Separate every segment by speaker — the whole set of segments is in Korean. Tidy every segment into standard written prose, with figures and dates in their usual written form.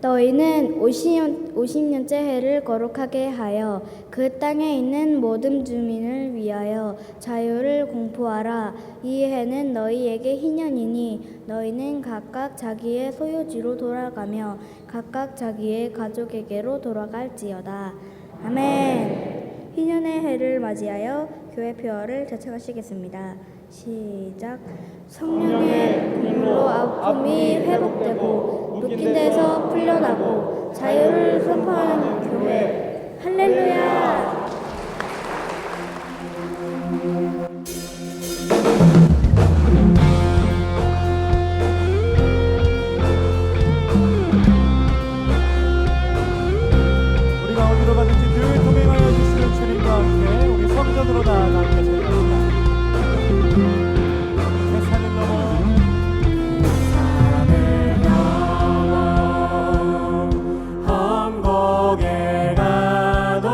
Speaker 1: 너희는 50년째 해를 거룩하게 하여 그 땅에 있는 모든 주민을 위하여 자유를 공포하라. 이 해는 너희에게 희년이니 너희는 각각 자기의 소유지로 돌아가며 각각 자기의 가족에게로 돌아갈지어다. 아멘. 희년의 해를 맞이하여 교회 표어를 제청하시겠습니다. 시작. 성령의 공로로 아픔이 회복되고 묶인 데서 풀려나고 자유를 선포하는 교회. 할렐루야.
Speaker 2: 우리가 어디로 가든지 늘 동행하여 주시는 주님과 함께 우리 성전으로 나아가게 되겠습니다. 세상을 넘어 한국에 가도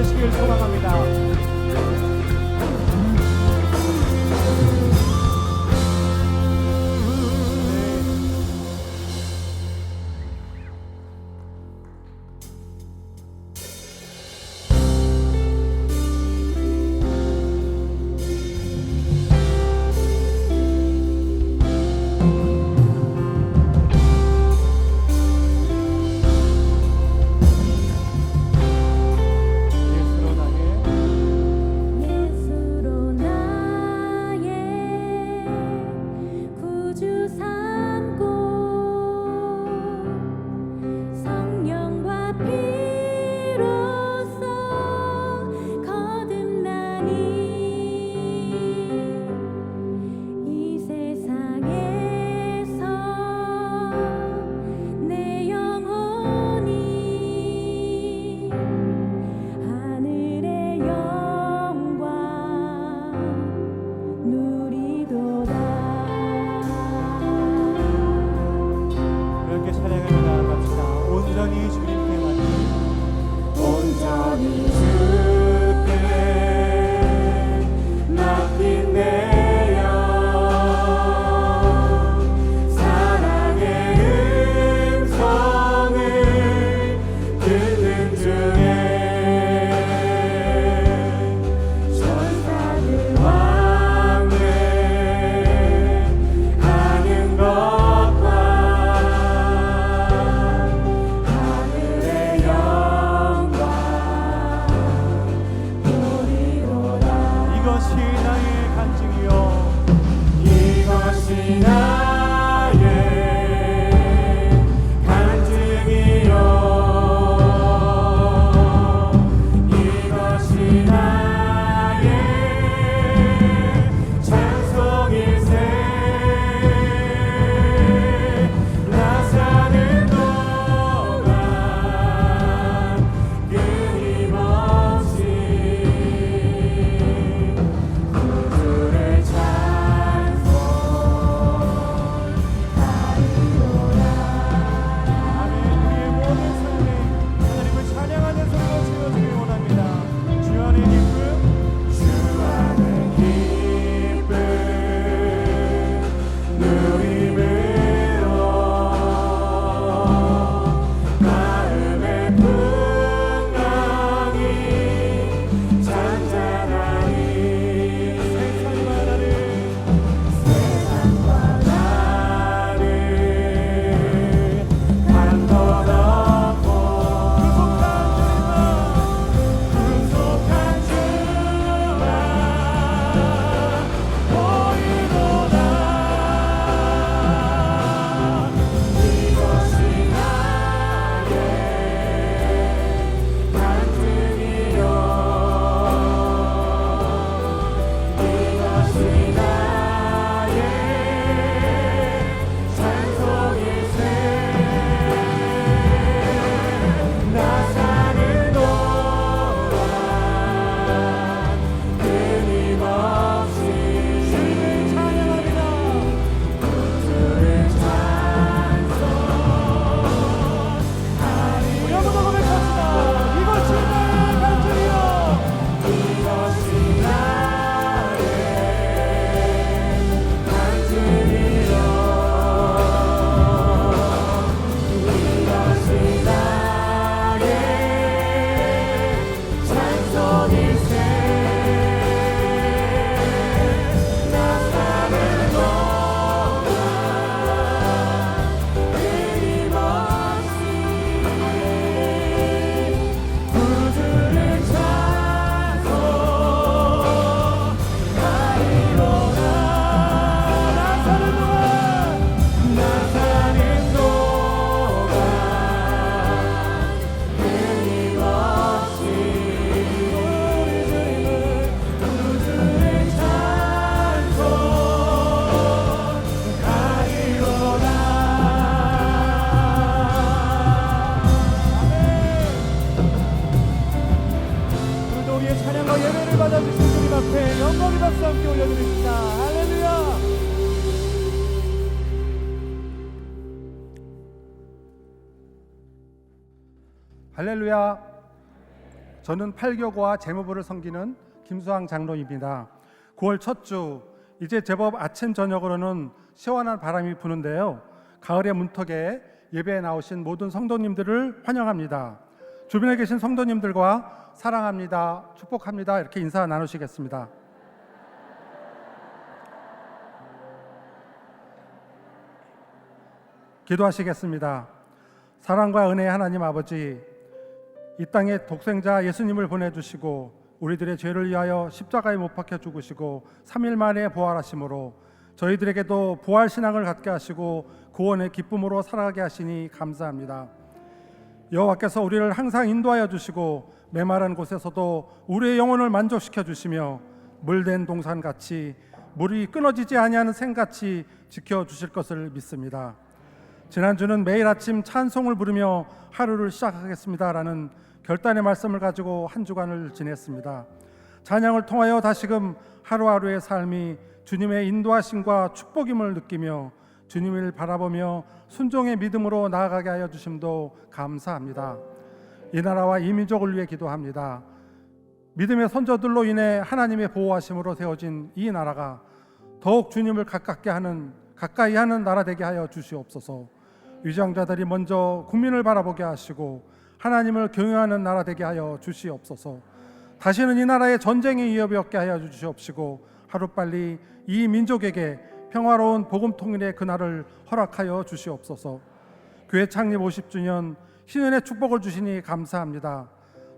Speaker 2: 되시길 소망합니다.
Speaker 3: 할렐루야. 저는 8교구와 재무부를 섬기는 김수항 장로입니다. 9월 첫 주, 이제 제법 아침 저녁으로는 시원한 바람이 부는데요. 가을의 문턱에 예배에 나오신 모든 성도님들을 환영합니다. 주변에 계신 성도님들과 사랑합니다, 축복합니다 이렇게 인사 나누시겠습니다. 기도하시겠습니다. 사랑과 은혜의 하나님 아버지, 이 땅에 독생자 예수님을 보내주시고 우리들의 죄를 위하여 십자가에 못 박혀 죽으시고 3일 만에 부활하심으로 저희들에게도 부활신앙을 갖게 하시고 구원의 기쁨으로 살아가게 하시니 감사합니다. 여호와께서 우리를 항상 인도하여 주시고 메마른 곳에서도 우리의 영혼을 만족시켜 주시며 물된 동산같이 물이 끊어지지 아니하는 샘같이 지켜주실 것을 믿습니다. 지난주는 매일 아침 찬송을 부르며 하루를 시작하겠습니다라는 결단의 말씀을 가지고 한 주간을 지냈습니다. 찬양을 통하여 다시금 하루하루의 삶이 주님의 인도하심과 축복임을 느끼며 주님을 바라보며 순종의 믿음으로 나아가게 하여 주심도 감사합니다. 이 나라와 이 민족을 위해 기도합니다. 믿음의 선조들로 인해 하나님의 보호하심으로 세워진 이 나라가 더욱 주님을 가까이 하는 나라 되게 하여 주시옵소서. 위장자들이 먼저 국민을 바라보게 하시고 하나님을 경외하는 나라 되게 하여 주시옵소서. 다시는 이 나라에 전쟁의 위협이 없게 하여 주시옵시고 하루빨리 이 민족에게 평화로운 복음 통일의 그날을 허락하여 주시옵소서. 교회 창립 50주년 신년의 축복을 주시니 감사합니다.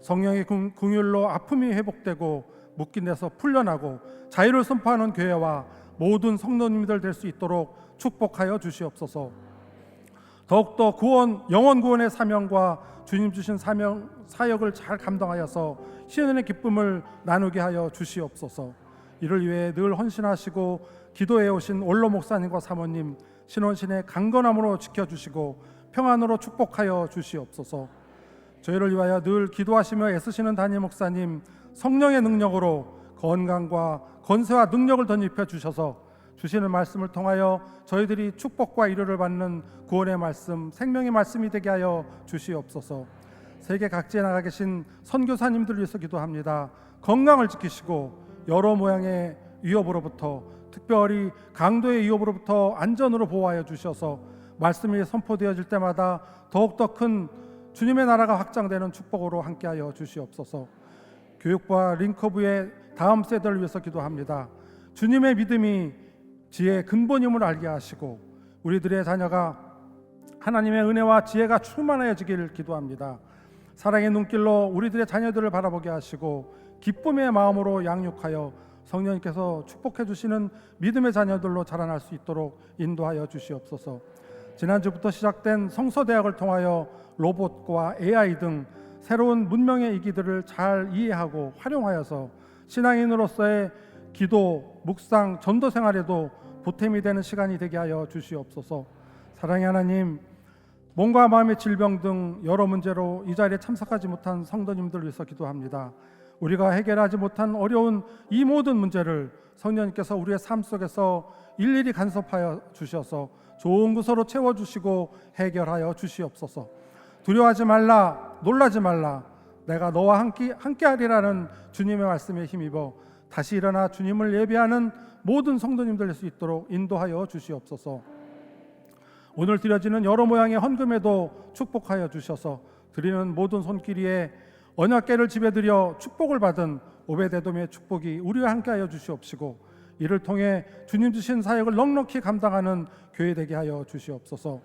Speaker 3: 성령의 긍휼로 아픔이 회복되고 묶인 데서 풀려나고 자유를 선포하는 교회와 모든 성도님들 될 수 있도록 축복하여 주시옵소서. 더욱더 영원 구원의 사명과 주님 주신 사역을 잘 감당하여서 신년의 기쁨을 나누게 하여 주시옵소서. 이를 위해 늘 헌신하시고 기도해 오신 원로 목사님과 사모님 신원신의 강건함으로 지켜주시고 평안으로 축복하여 주시옵소서. 저희를 위하여 늘 기도하시며 애쓰시는 담임 목사님 성령의 능력으로 건강과 권세와 능력을 덧입혀 주셔서 주시는 말씀을 통하여 저희들이 축복과 위로를 받는 구원의 말씀, 생명의 말씀이 되게 하여 주시옵소서. 세계 각지에 나가 계신 선교사님들을 위해서 기도합니다. 건강을 지키시고 여러 모양의 위협으로부터, 특별히 강도의 위협으로부터 안전으로 보호하여 주셔서 말씀이 선포되어질 때마다 더욱더 큰 주님의 나라가 확장되는 축복으로 함께하여 주시옵소서. 교육부와 링커부의 다음 세대를 위해서 기도합니다. 주님의 믿음이 지혜의 근본임을 알게 하시고 우리들의 자녀가 하나님의 은혜와 지혜가 충만해지기를 기도합니다. 사랑의 눈길로 우리들의 자녀들을 바라보게 하시고 기쁨의 마음으로 양육하여 성령님께서 축복해 주시는 믿음의 자녀들로 자라날 수 있도록 인도하여 주시옵소서. 지난주부터 시작된 성서대학을 통하여 로봇과 AI 등 새로운 문명의 이기들을 잘 이해하고 활용하여서 신앙인으로서의 기도, 묵상, 전도 생활에도 보탬이 되는 시간이 되게 하여 주시옵소서. 사랑의 하나님, 몸과 마음의 질병 등 여러 문제로 이 자리에 참석하지 못한 성도님들 위해서 기도합니다. 우리가 해결하지 못한 어려운 이 모든 문제를 성령님께서 우리의 삶 속에서 일일이 간섭하여 주셔서 좋은 구서로 채워주시고 해결하여 주시옵소서. 두려워하지 말라, 놀라지 말라, 내가 너와 함께하리라는 주님의 말씀에 힘입어 다시 일어나 주님을 예배하는 모든 성도님들 될 수 있도록 인도하여 주시옵소서. 오늘 드려지는 여러 모양의 헌금에도 축복하여 주셔서 드리는 모든 손길이에 언약궤를 집에 들여 축복을 받은 오베데돔의 축복이 우리와 함께하여 주시옵시고 이를 통해 주님 주신 사역을 넉넉히 감당하는 교회 되게 하여 주시옵소서.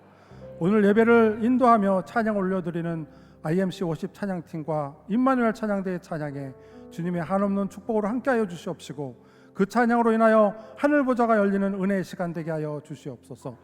Speaker 3: 오늘 예배를 인도하며 찬양 올려드리는 IMC 50 찬양팀과 임마누엘 찬양대의 찬양에 주님의 한없는 축복으로 함께하여 주시옵시고 그 찬양으로 인하여 하늘 보좌가 열리는 은혜의 시간 되게 하여 주시옵소서.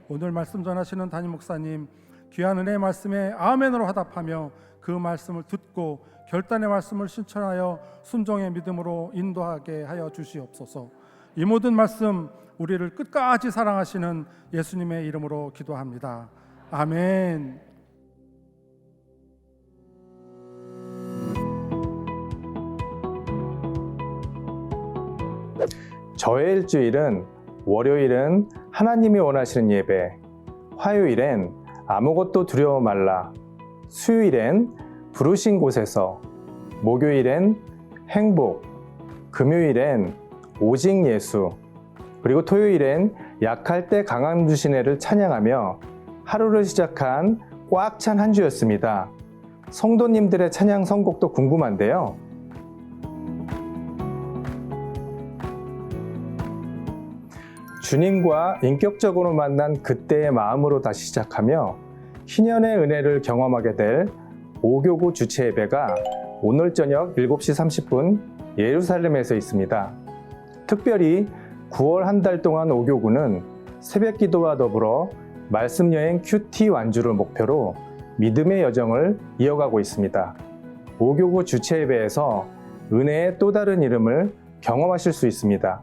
Speaker 3: 오늘 말씀 전하시는 담임 목사님 귀한 은혜의 말씀에 아멘으로 화답하며 그 말씀을 듣고 결단의 말씀을 실천하여 순종의 믿음으로 인도하게 하여 주시옵소서. 이 모든 말씀 우리를 끝까지 사랑하시는 예수님의 이름으로 기도합니다. 아멘.
Speaker 4: 저의 일주일은 월요일은 하나님이 원하시는 예배, 화요일엔 아무것도 두려워 말라, 수요일엔 부르신 곳에서, 목요일엔 행복, 금요일엔 오직 예수, 그리고 토요일엔 약할 때 강함 주시네를 찬양하며 하루를 시작한 꽉 찬 한 주였습니다. 성도님들의 찬양 선곡도 궁금한데요. 주님과 인격적으로 만난 그때의 마음으로 다시 시작하며 희년의 은혜를 경험하게 될 5교구 주체 예배가 오늘 저녁 7시 30분 예루살렘에서 있습니다. 특별히 9월 한 달 동안 5교구는 새벽 기도와 더불어 말씀 여행 큐티 완주를 목표로 믿음의 여정을 이어가고 있습니다. 5교구 주체 예배에서 은혜의 또 다른 이름을 경험하실 수 있습니다.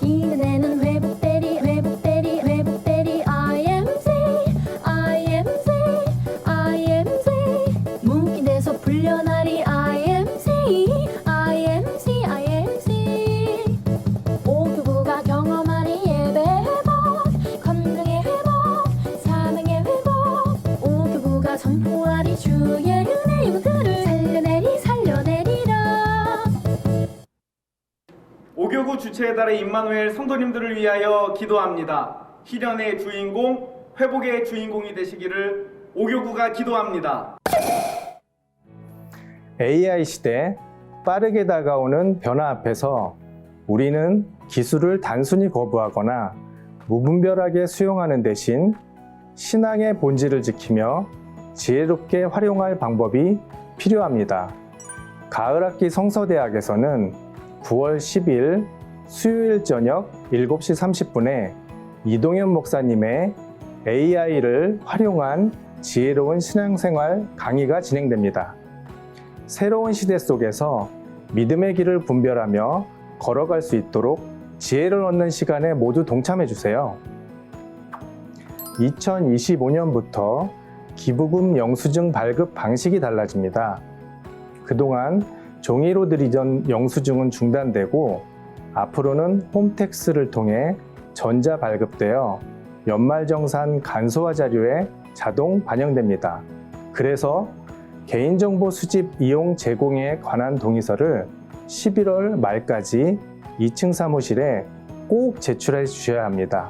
Speaker 5: 이 은혜는 회복되리 회복되리 회복되리 I am saved I am saved I am saved 묶인데서 풀려나리 I am saved I am saved I am saved 5교구가 경험하리 예배 회복 건강의 회복 사명의 회복 5교구가 선포하리 주의 은혜 이분들을 살려내리라
Speaker 6: 5교구 주체의 달의 임마누엘 성도님들을 위하여 기도합니다. 희년의 주인공, 회복의 주인공이 되시기를 5교구가 기도합니다.
Speaker 4: AI 시대 빠르게 다가오는 변화 앞에서 우리는 기술을 단순히 거부하거나 무분별하게 수용하는 대신 신앙의 본질을 지키며 지혜롭게 활용할 방법이 필요합니다. 가을학기 성서대학에서는 9월 10일 수요일 저녁 7시 30분에 이동현 목사님의 AI를 활용한 지혜로운 신앙생활 강의가 진행됩니다. 새로운 시대 속에서 믿음의 길을 분별하며 걸어갈 수 있도록 지혜를 얻는 시간에 모두 동참해 주세요. 2025년부터 기부금 영수증 발급 방식이 달라집니다. 그동안 종이로 드리던 영수증은 중단되고 앞으로는 홈택스를 통해 전자 발급되어 연말정산 간소화 자료에 자동 반영됩니다. 그래서 개인정보 수집 이용 제공에 관한 동의서를 11월 말까지 2층 사무실에 꼭 제출해 주셔야 합니다.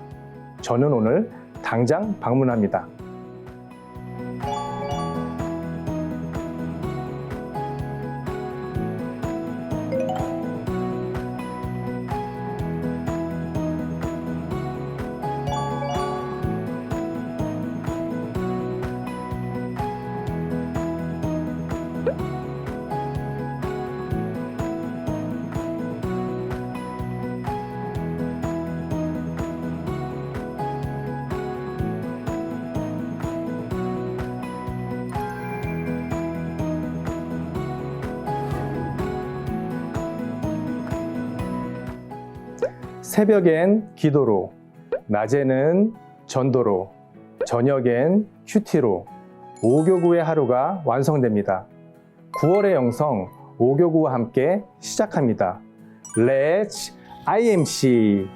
Speaker 4: 저는 오늘 당장 방문합니다. 새벽엔 기도로, 낮에는 전도로, 저녁엔 큐티로 5교구의 하루가 완성됩니다. 9월의 영성 5교구와 함께 시작합니다. Let's IMC!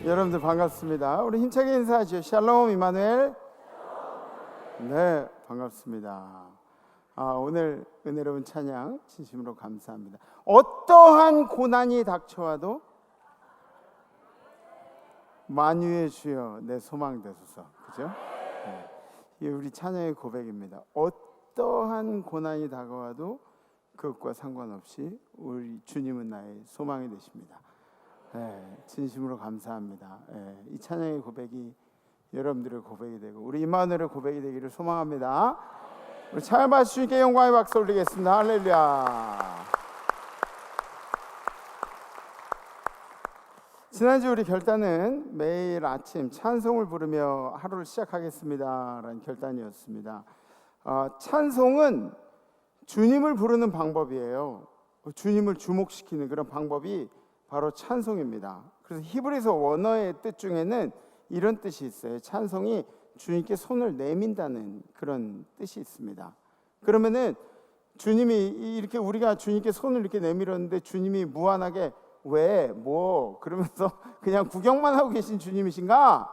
Speaker 7: 여러분들 반갑습니다. 우리 힘차게 인사하죠. 샬롬 이마누엘. 네, 반갑습니다. 오늘 은혜로운 찬양 진심으로 감사합니다. 어떠한 고난이 닥쳐와도 만유의 주여 내 소망 되소서. 그죠? 네. 이게 우리 찬양의 고백입니다. 어떠한 고난이 다가와도 그것과 상관없이 우리 주님은 나의 소망이 되십니다. 네, 진심으로 감사합니다. 네, 이 찬양의 고백이 여러분들의 고백이 되고 우리 임마누엘의 고백이 되기를 소망합니다. 우리 찬양 받으실 주님께 영광의 박수 올리겠습니다. 할렐루야. 지난주 우리 결단은 매일 아침 찬송을 부르며 하루를 시작하겠습니다라는 결단이었습니다. 찬송은 주님을 부르는 방법이에요. 주님을 주목시키는 그런 방법이 바로 찬송입니다. 그래서 히브리서 원어의 뜻 중에는 이런 뜻이 있어요. 찬송이 주님께 손을 내민다는 그런 뜻이 있습니다. 그러면은 주님이 이렇게 우리가 주님께 손을 이렇게 내밀었는데 주님이 무한하게 왜? 뭐? 그러면서 그냥 구경만 하고 계신 주님이신가?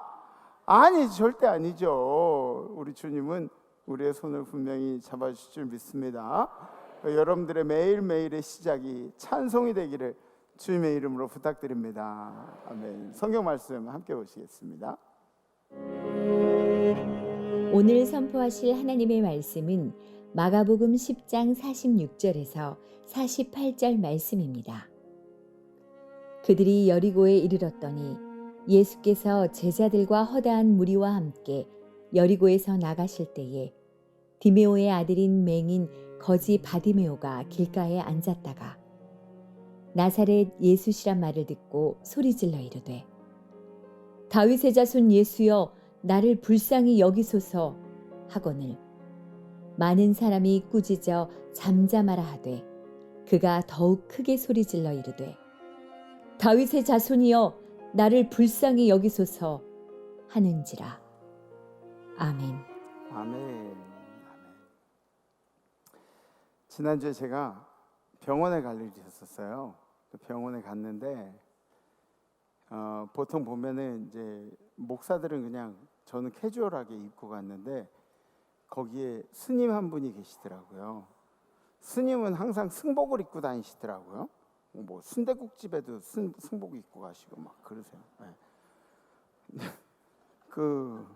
Speaker 7: 아니, 절대 아니죠. 우리 주님은 우리의 손을 분명히 잡아주실 줄 믿습니다. 여러분들의 매일매일의 시작이 찬송이 되기를 주님의 이름으로 부탁드립니다. 아멘. 성경 말씀 함께 보시겠습니다.
Speaker 8: 오늘 선포하실 하나님의 말씀은 마가복음 10장 46절에서 48절 말씀입니다. 그들이 여리고에 이르렀더니 예수께서 제자들과 허다한 무리와 함께 여리고에서 나가실 때에 디메오의 아들인 맹인 거지 바디메오가 길가에 앉았다가 나사렛 예수시란 말을 듣고 소리질러 이르되 다윗의 자손 예수여 나를 불쌍히 여기소서 하거늘 많은 사람이 꾸짖어 잠잠하라 하되 그가 더욱 크게 소리질러 이르되 다윗의 자손이여 나를 불쌍히 여기소서 하는지라. 아멘.
Speaker 7: 아멘. 지난주에 제가 병원에 갈 일이 있었어요. 병원에 갔는데 보통 보면은 이제 목사들은 그냥 저는 캐주얼하게 입고 갔는데 거기에 스님 한 분이 계시더라고요. 스님은 항상 승복을 입고 다니시더라고요. 뭐 순댓국집에도 승복 입고 가시고 막 그러세요. 네. 그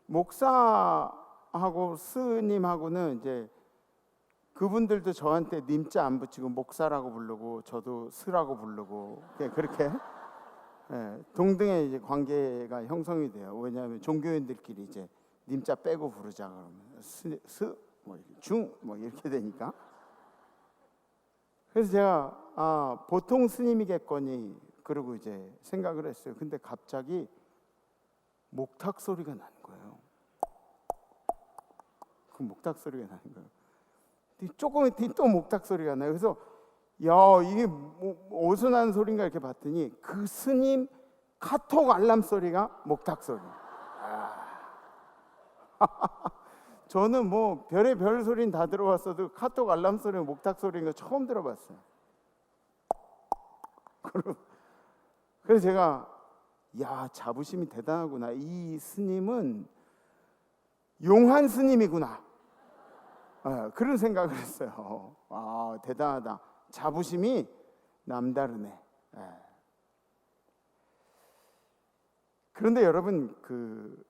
Speaker 7: 목사하고 스님하고는 이제 그분들도 저한테 님자 안 붙이고 목사라고 부르고 저도 스라고 부르고 그렇게 동등의 이제 관계가 형성이 돼요. 왜냐하면 종교인들끼리 이제 님자 빼고 부르자 그러면 뭐 중 뭐 이렇게 되니까. 그래서 제가 보통 스님이겠거니 그러고 이제 생각을 했어요. 근데 갑자기 목탁 소리가 나는 거예요. 그 목탁 소리가 나는 거예요. 조금 있더니 또 목탁 소리가 나요. 그래서 야 이게 뭐 어디서 나는 소리인가 이렇게 봤더니 그 스님 카톡 알람 소리가 목탁 소리. 저는 뭐 별의 별 소리는 다 들어봤어도 카톡 알람 소리가 목탁 소리인 거 처음 들어봤어요. 그래서 제가 야 자부심이 대단하구나. 이 스님은 용한 스님이구나. 그런 생각을 했어요. 대단하다. 자부심이 남다르네. 그런데 여러분 그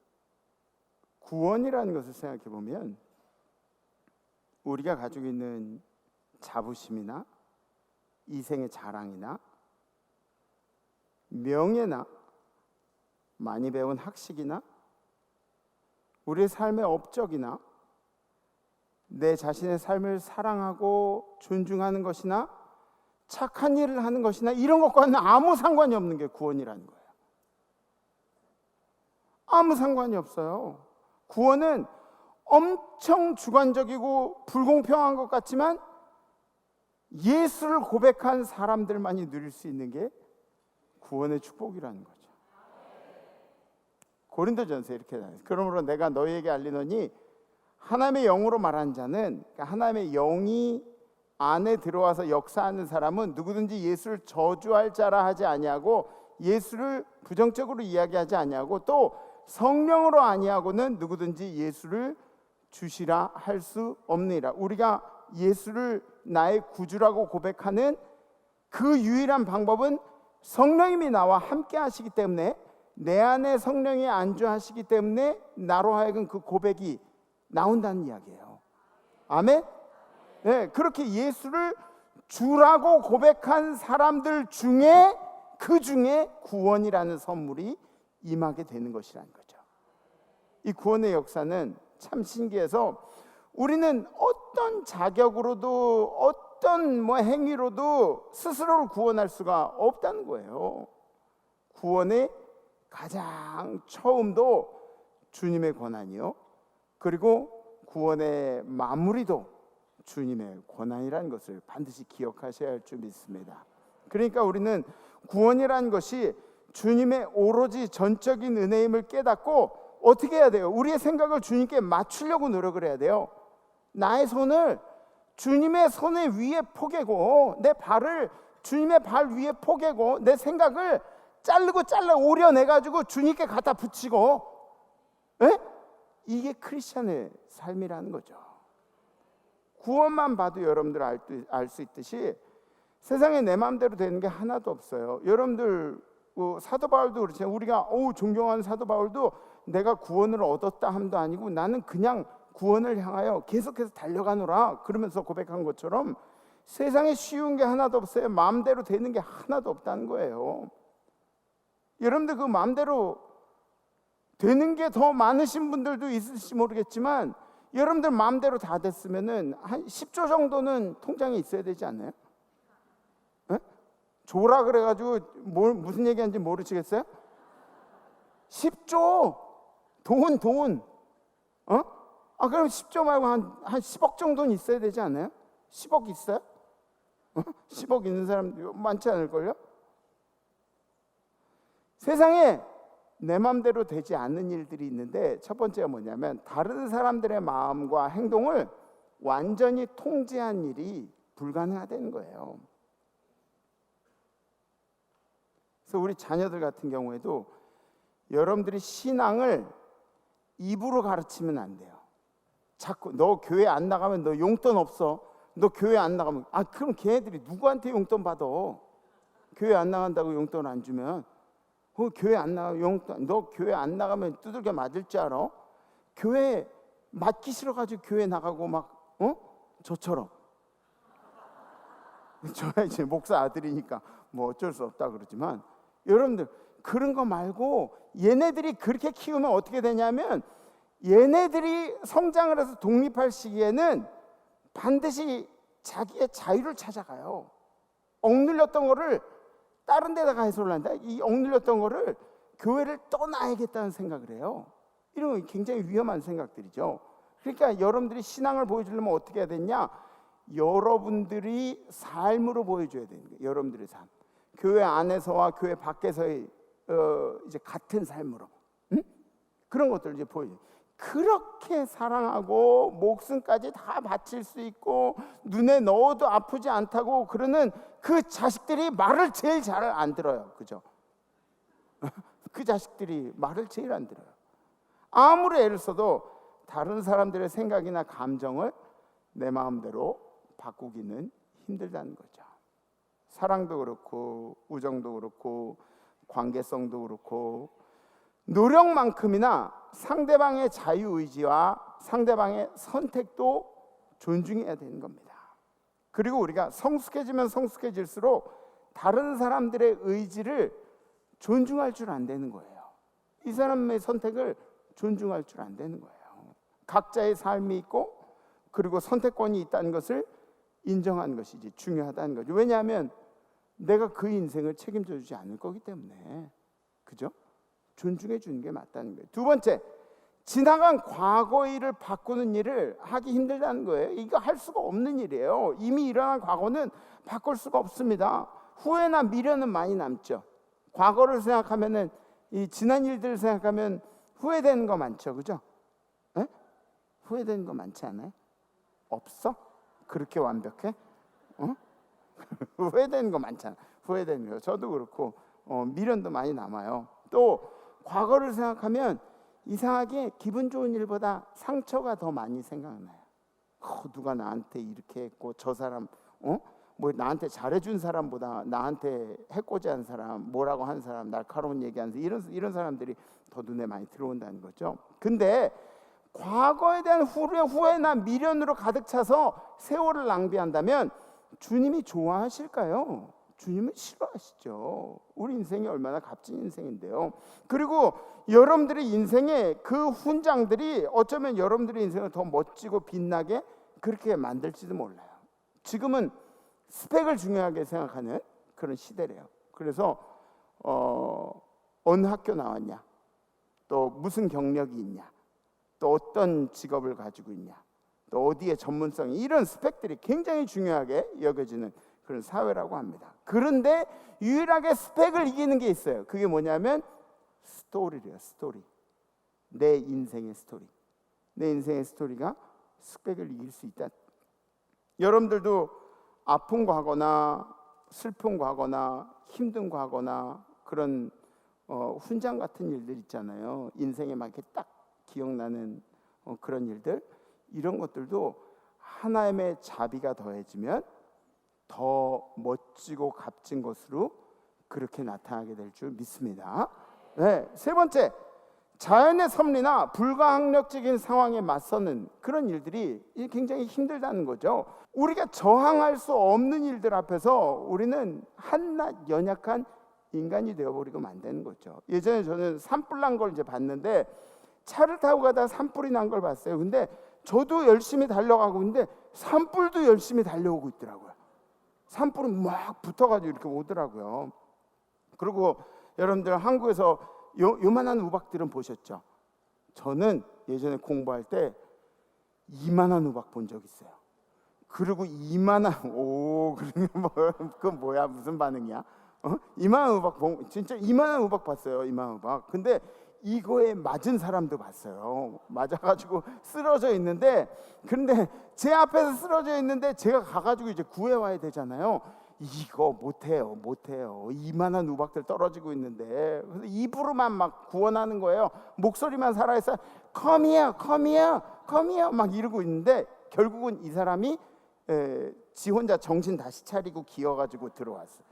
Speaker 7: 구원이라는 것을 생각해 보면 우리가 가지고 있는 자부심이나 이생의 자랑이나 명예나 많이 배운 학식이나 우리의 삶의 업적이나 내 자신의 삶을 사랑하고 존중하는 것이나 착한 일을 하는 것이나 이런 것과는 아무 상관이 없는 게 구원이라는 거예요. 아무 상관이 없어요. 구원은 엄청 주관적이고 불공평한 것 같지만 예수를 고백한 사람들만이 누릴 수 있는 게 구원의 축복이라는 거죠. 고린도전서 이렇게 나와요. 그러므로 내가 너희에게 알리노니 하나님의 영으로 말하는 자는, 그러니까 하나님의 영이 안에 들어와서 역사하는 사람은 누구든지 예수를 저주할 자라 하지 아니하고 예수를 부정적으로 이야기하지 아니하고 또 성령으로 아니하고는 누구든지 예수를 주시라 할 수 없느니라. 우리가 예수를 나의 구주라고 고백하는 그 유일한 방법은 성령님이 나와 함께 하시기 때문에, 내 안에 성령이 안주하시기 때문에 나로 하여금 그 고백이 나온다는 이야기예요. 아멘? 네, 그렇게 예수를 주라고 고백한 사람들 중에 그 중에 구원이라는 선물이 임하게 되는 것이라는 거죠. 이 구원의 역사는 참 신기해서 우리는 어떤 자격으로도 어떤 행위로도 스스로를 구원할 수가 없다는 거예요. 구원의 가장 처음도 주님의 권한이요, 그리고 구원의 마무리도 주님의 권한이라는 것을 반드시 기억하셔야 할 줄 믿습니다. 그러니까 우리는 구원이라는 것이 주님의 오로지 전적인 은혜임을 깨닫고 어떻게 해야 돼요? 우리의 생각을 주님께 맞추려고 노력을 해야 돼요. 나의 손을 주님의 손에 위에 포개고, 내 발을 주님의 발 위에 포개고, 내 생각을 잘라 오려내가지고 주님께 갖다 붙이고, 에? 이게 크리스천의 삶이라는 거죠. 구원만 봐도 여러분들 알 수 있듯이 세상에 내 마음대로 되는 게 하나도 없어요. 여러분들 사도 바울도 그렇잖아요. 우리가 존경하는 사도 바울도 내가 구원을 얻었다 함도 아니고 나는 그냥 구원을 향하여 계속해서 달려가노라 그러면서 고백한 것처럼 세상에 쉬운 게 하나도 없어요. 마음대로 되는 게 하나도 없다는 거예요. 여러분들 그 마음대로 되는 게 더 많으신 분들도 있을지 모르겠지만, 여러분들 마음대로 다 됐으면은 한 10조 정도는 통장에 있어야 되지 않나요? 에? 조라 그래가지고 무슨 얘기하는지 모르시겠어요? 10조 돈. 그럼 10조 말고 한 10억 정도는 있어야 되지 않나요? 10억 있어요? 10억 있는 사람 많지 않을걸요? 세상에 내 마음대로 되지 않는 일들이 있는데, 첫 번째가 뭐냐면 다른 사람들의 마음과 행동을 완전히 통제한 일이 불가능하다는 거예요. 그래서 우리 자녀들 같은 경우에도 여러분들이 신앙을 입으로 가르치면 안 돼요. 자꾸 너 교회 안 나가면 너 용돈 없어, 너 교회 안 나가면, 그럼 걔네들이 누구한테 용돈 받아? 교회 안 나간다고 용돈 안 주면, 교회 안 나가 용돈, 너 교회 안 나가면 두들겨 맞을 줄 알아? 교회 맞기 싫어가지고 교회 나가고 저처럼. 저야 이제 목사 아들이니까 뭐 어쩔 수 없다 그러지만, 여러분들 그런 거 말고 얘네들이 그렇게 키우면 어떻게 되냐면, 얘네들이 성장을 해서 독립할 시기에는 반드시 자기의 자유를 찾아가요. 억눌렸던 거를 다른 데다가 해소를 한다. 이 억눌렸던 거를 교회를 떠나야겠다는 생각을 해요. 이런 건 굉장히 위험한 생각들이죠. 그러니까 여러분들이 신앙을 보여주려면 어떻게 해야 되냐? 여러분들이 삶으로 보여줘야 되는 거예요. 여러분들의 삶. 교회 안에서와 교회 밖에서의 이제 같은 삶으로, 그런 것들을 이제 보여줘요. 그렇게 사랑하고 목숨까지 다 바칠 수 있고 눈에 넣어도 아프지 않다고 그러는 그 자식들이 말을 제일 잘 안 들어요. 그죠? 그 자식들이 말을 제일 안 들어요. 아무리 애를 써도 다른 사람들의 생각이나 감정을 내 마음대로 바꾸기는 힘들다는 거죠. 사랑도 그렇고 우정도 그렇고 관계성도 그렇고 노력만큼이나 상대방의 자유의지와 상대방의 선택도 존중해야 되는 겁니다. 그리고 우리가 성숙해지면 성숙해질수록 다른 사람들의 의지를 존중할 줄 안 되는 거예요. 이 사람의 선택을 존중할 줄 안 되는 거예요. 각자의 삶이 있고 그리고 선택권이 있다는 것을 인정하는 것이 이제 중요하다는 거죠. 왜냐하면 내가 그 인생을 책임져 주지 않을 거기 때문에. 그죠? 존중해 주는 게 맞다는 거예요. 두 번째, 지나간 과거의 일을 바꾸는 일을 하기 힘들다는 거예요. 이거 할 수가 없는 일이에요. 이미 일어난 과거는 바꿀 수가 없습니다. 후회나 미련은 많이 남죠. 과거를 생각하면은, 이 지난 일들을 생각하면 후회되는 거 많죠. 그죠? 에? 후회되는 거 많지 않아요? 없어? 그렇게 완벽해? 후회되는 거 많잖아. 후회되는 거. 저도 그렇고 미련도 많이 남아요. 또 과거를 생각하면 이상하게 기분 좋은 일보다 상처가 더 많이 생각나요. 누가 나한테 이렇게 했고 저 사람 뭐 나한테 잘해준 사람보다 나한테 해코지한 사람, 뭐라고 한 사람, 날카로운 얘기한 사람, 이런 사람들이 더 눈에 많이 들어온다는 거죠. 근데 과거에 대한 후회나 미련으로 가득 차서 세월을 낭비한다면 주님이 좋아하실까요? 주님은 싫어하시죠. 우리 인생이 얼마나 값진 인생인데요. 그리고 여러분들의 인생의 그 훈장들이 어쩌면 여러분들의 인생을 더 멋지고 빛나게 그렇게 만들지도 몰라요. 지금은 스펙을 중요하게 생각하는 그런 시대래요. 그래서 어느 학교 나왔냐, 또 무슨 경력이 있냐, 또 어떤 직업을 가지고 있냐, 또 어디에 전문성이, 이런 스펙들이 굉장히 중요하게 여겨지는 그런 사회라고 합니다. 그런데 유일하게 스펙을 이기는 게 있어요. 그게 뭐냐면 스토리래요. 스토리. 내 인생의 스토리. 내 인생의 스토리가 스펙을 이길 수 있다. 여러분들도 아픈 과거나 슬픈 과거나 힘든 과거나 그런 훈장 같은 일들 있잖아요. 인생에 막 이렇게 딱 기억나는 그런 일들, 이런 것들도 하나님의 자비가 더해지면 더 멋지고 값진 것으로 그렇게 나타나게 될 줄 믿습니다. 네, 세 번째, 자연의 섭리나 불가항력적인 상황에 맞서는 그런 일들이 굉장히 힘들다는 거죠. 우리가 저항할 수 없는 일들 앞에서 우리는 한낱 연약한 인간이 되어버리고 안 되는 거죠. 예전에 저는 산불 난 걸 이제 봤는데, 차를 타고 가다가 산불이 난 걸 봤어요. 근데 저도 열심히 달려가고 있는데 산불도 열심히 달려오고 있더라고요. 산불은 막 붙어가지고 이렇게 오더라고요. 그리고 여러분들 한국에서 요만한 우박들은 보셨죠? 저는 예전에 공부할 때 이만한 우박 본 적 있어요. 그리고 그건 뭐야, 무슨 반응이야? 이만한 우박 진짜 이만한 우박 봤어요. 이만한 우박. 근데 이거에 맞은 사람도 봤어요. 맞아가지고 쓰러져 있는데, 그런데 제 앞에서 쓰러져 있는데 제가 가가지고 이제 구해와야 되잖아요. 이거 못해요. 이만한 우박들 떨어지고 있는데, 그래서 입으로만 막 구원하는 거예요. 목소리만 살아있어요. Come here 막 이러고 있는데, 결국은 이 사람이 지 혼자 정신 다시 차리고 기어가지고 들어왔어요.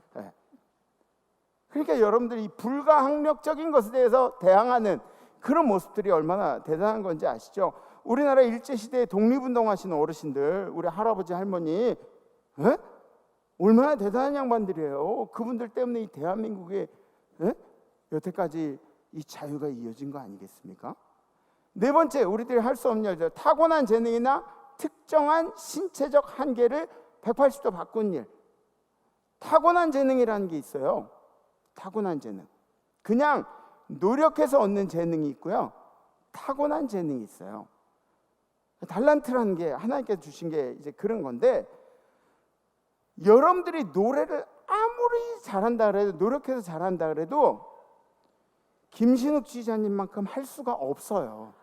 Speaker 7: 그러니까 여러분들이 불가항력적인 것에 대해서 대항하는 그런 모습들이 얼마나 대단한 건지 아시죠? 우리나라 일제시대에 독립운동하신 어르신들, 우리 할아버지 할머니, 얼마나 대단한 양반들이에요. 그분들 때문에 이 대한민국에 여태까지 이 자유가 이어진 거 아니겠습니까? 네 번째, 우리들이 할 수 없는 일, 타고난 재능이나 특정한 신체적 한계를 180도 바꾼 일. 타고난 재능이라는 게 있어요. 타고난 재능. 그냥 노력해서 얻는 재능이 있고요, 타고난 재능이 있어요. 달란트라는 게 하나님께서 주신 게 이제 그런 건데, 여러분들이 노래를 아무리 잘한다 그래도, 노력해서 잘한다 그래도 김신욱 지휘자님만큼 할 수가 없어요.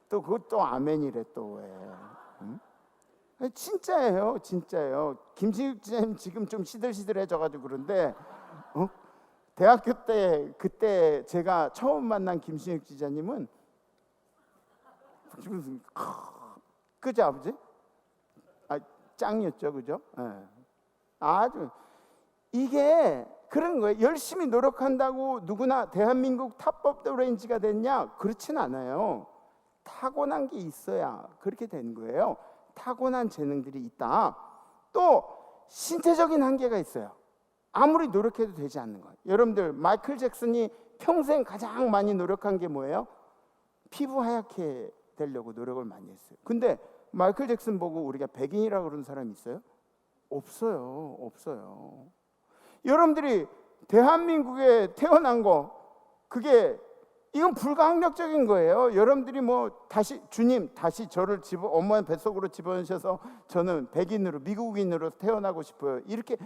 Speaker 7: 또 그것도 아멘이래 또 왜? 진짜예요. 김신욱 지휘자님 지금 좀 시들시들해져가지고 그런데, 대학교 때 그때 제가 처음 만난 김신욱 지휘자님은 그죠, 아버지? 짱이었죠, 그죠? 아주 이게 그런 거예요. 열심히 노력한다고 누구나 대한민국 탑 오브 더 레인지가 됐냐? 그렇진 않아요. 타고난 게 있어야 그렇게 되는 거예요. 타고난 재능들이 있다. 또 신체적인 한계가 있어요. 아무리 노력해도 되지 않는 거예요. 여러분들, 마이클 잭슨이 평생 가장 많이 노력한 게 뭐예요? 피부 하얗게 되려고 노력을 많이 했어요. 근데 마이클 잭슨 보고 우리가 백인이라고 그러는 사람이 있어요? 없어요. 여러분들이 대한민국에 태어난 거, 이건 불가항력적인 거예요. 여러분들이 뭐 주님 다시 저를 엄마의 뱃속으로 집어넣으셔서 저는 백인으로, 미국인으로 태어나고 싶어요, 이렇게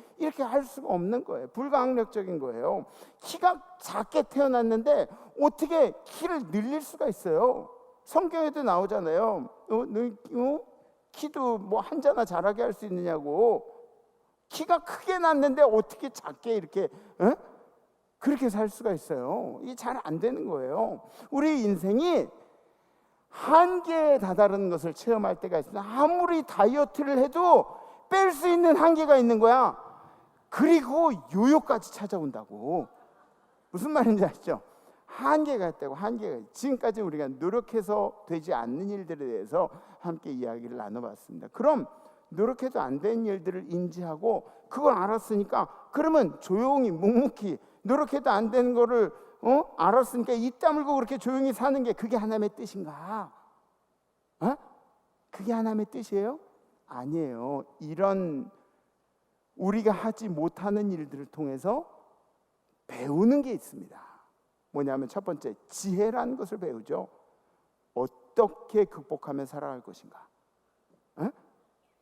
Speaker 7: 할 수가 없는 거예요. 불가항력적인 거예요. 키가 작게 태어났는데 어떻게 키를 늘릴 수가 있어요? 성경에도 나오잖아요. 키도 뭐 한자나 자라게 할 수 있느냐고. 키가 크게 났는데 어떻게 작게 이렇게 그렇게 살 수가 있어요? 이게 잘 안 되는 거예요. 우리 인생이 한계에 다다르는 것을 체험할 때가 있습니다. 아무리 다이어트를 해도 뺄 수 있는 한계가 있는 거야. 그리고 요요까지 찾아온다고. 무슨 말인지 아시죠? 한계가 있다고. 한계가. 지금까지 우리가 노력해서 되지 않는 일들에 대해서 함께 이야기를 나눠봤습니다. 그럼 노력해도 안 되는 일들을 인지하고 그걸 알았으니까 그러면 조용히 묵묵히 노력해도 안 되는 거를 알았으니까 입 다물고 그렇게 조용히 사는 게 그게 하나님의 뜻인가? 그게 하나님의 뜻이에요? 아니에요. 이런 우리가 하지 못하는 일들을 통해서 배우는 게 있습니다. 뭐냐면 첫 번째, 지혜라는 것을 배우죠. 어떻게 극복하면 살아갈 것인가?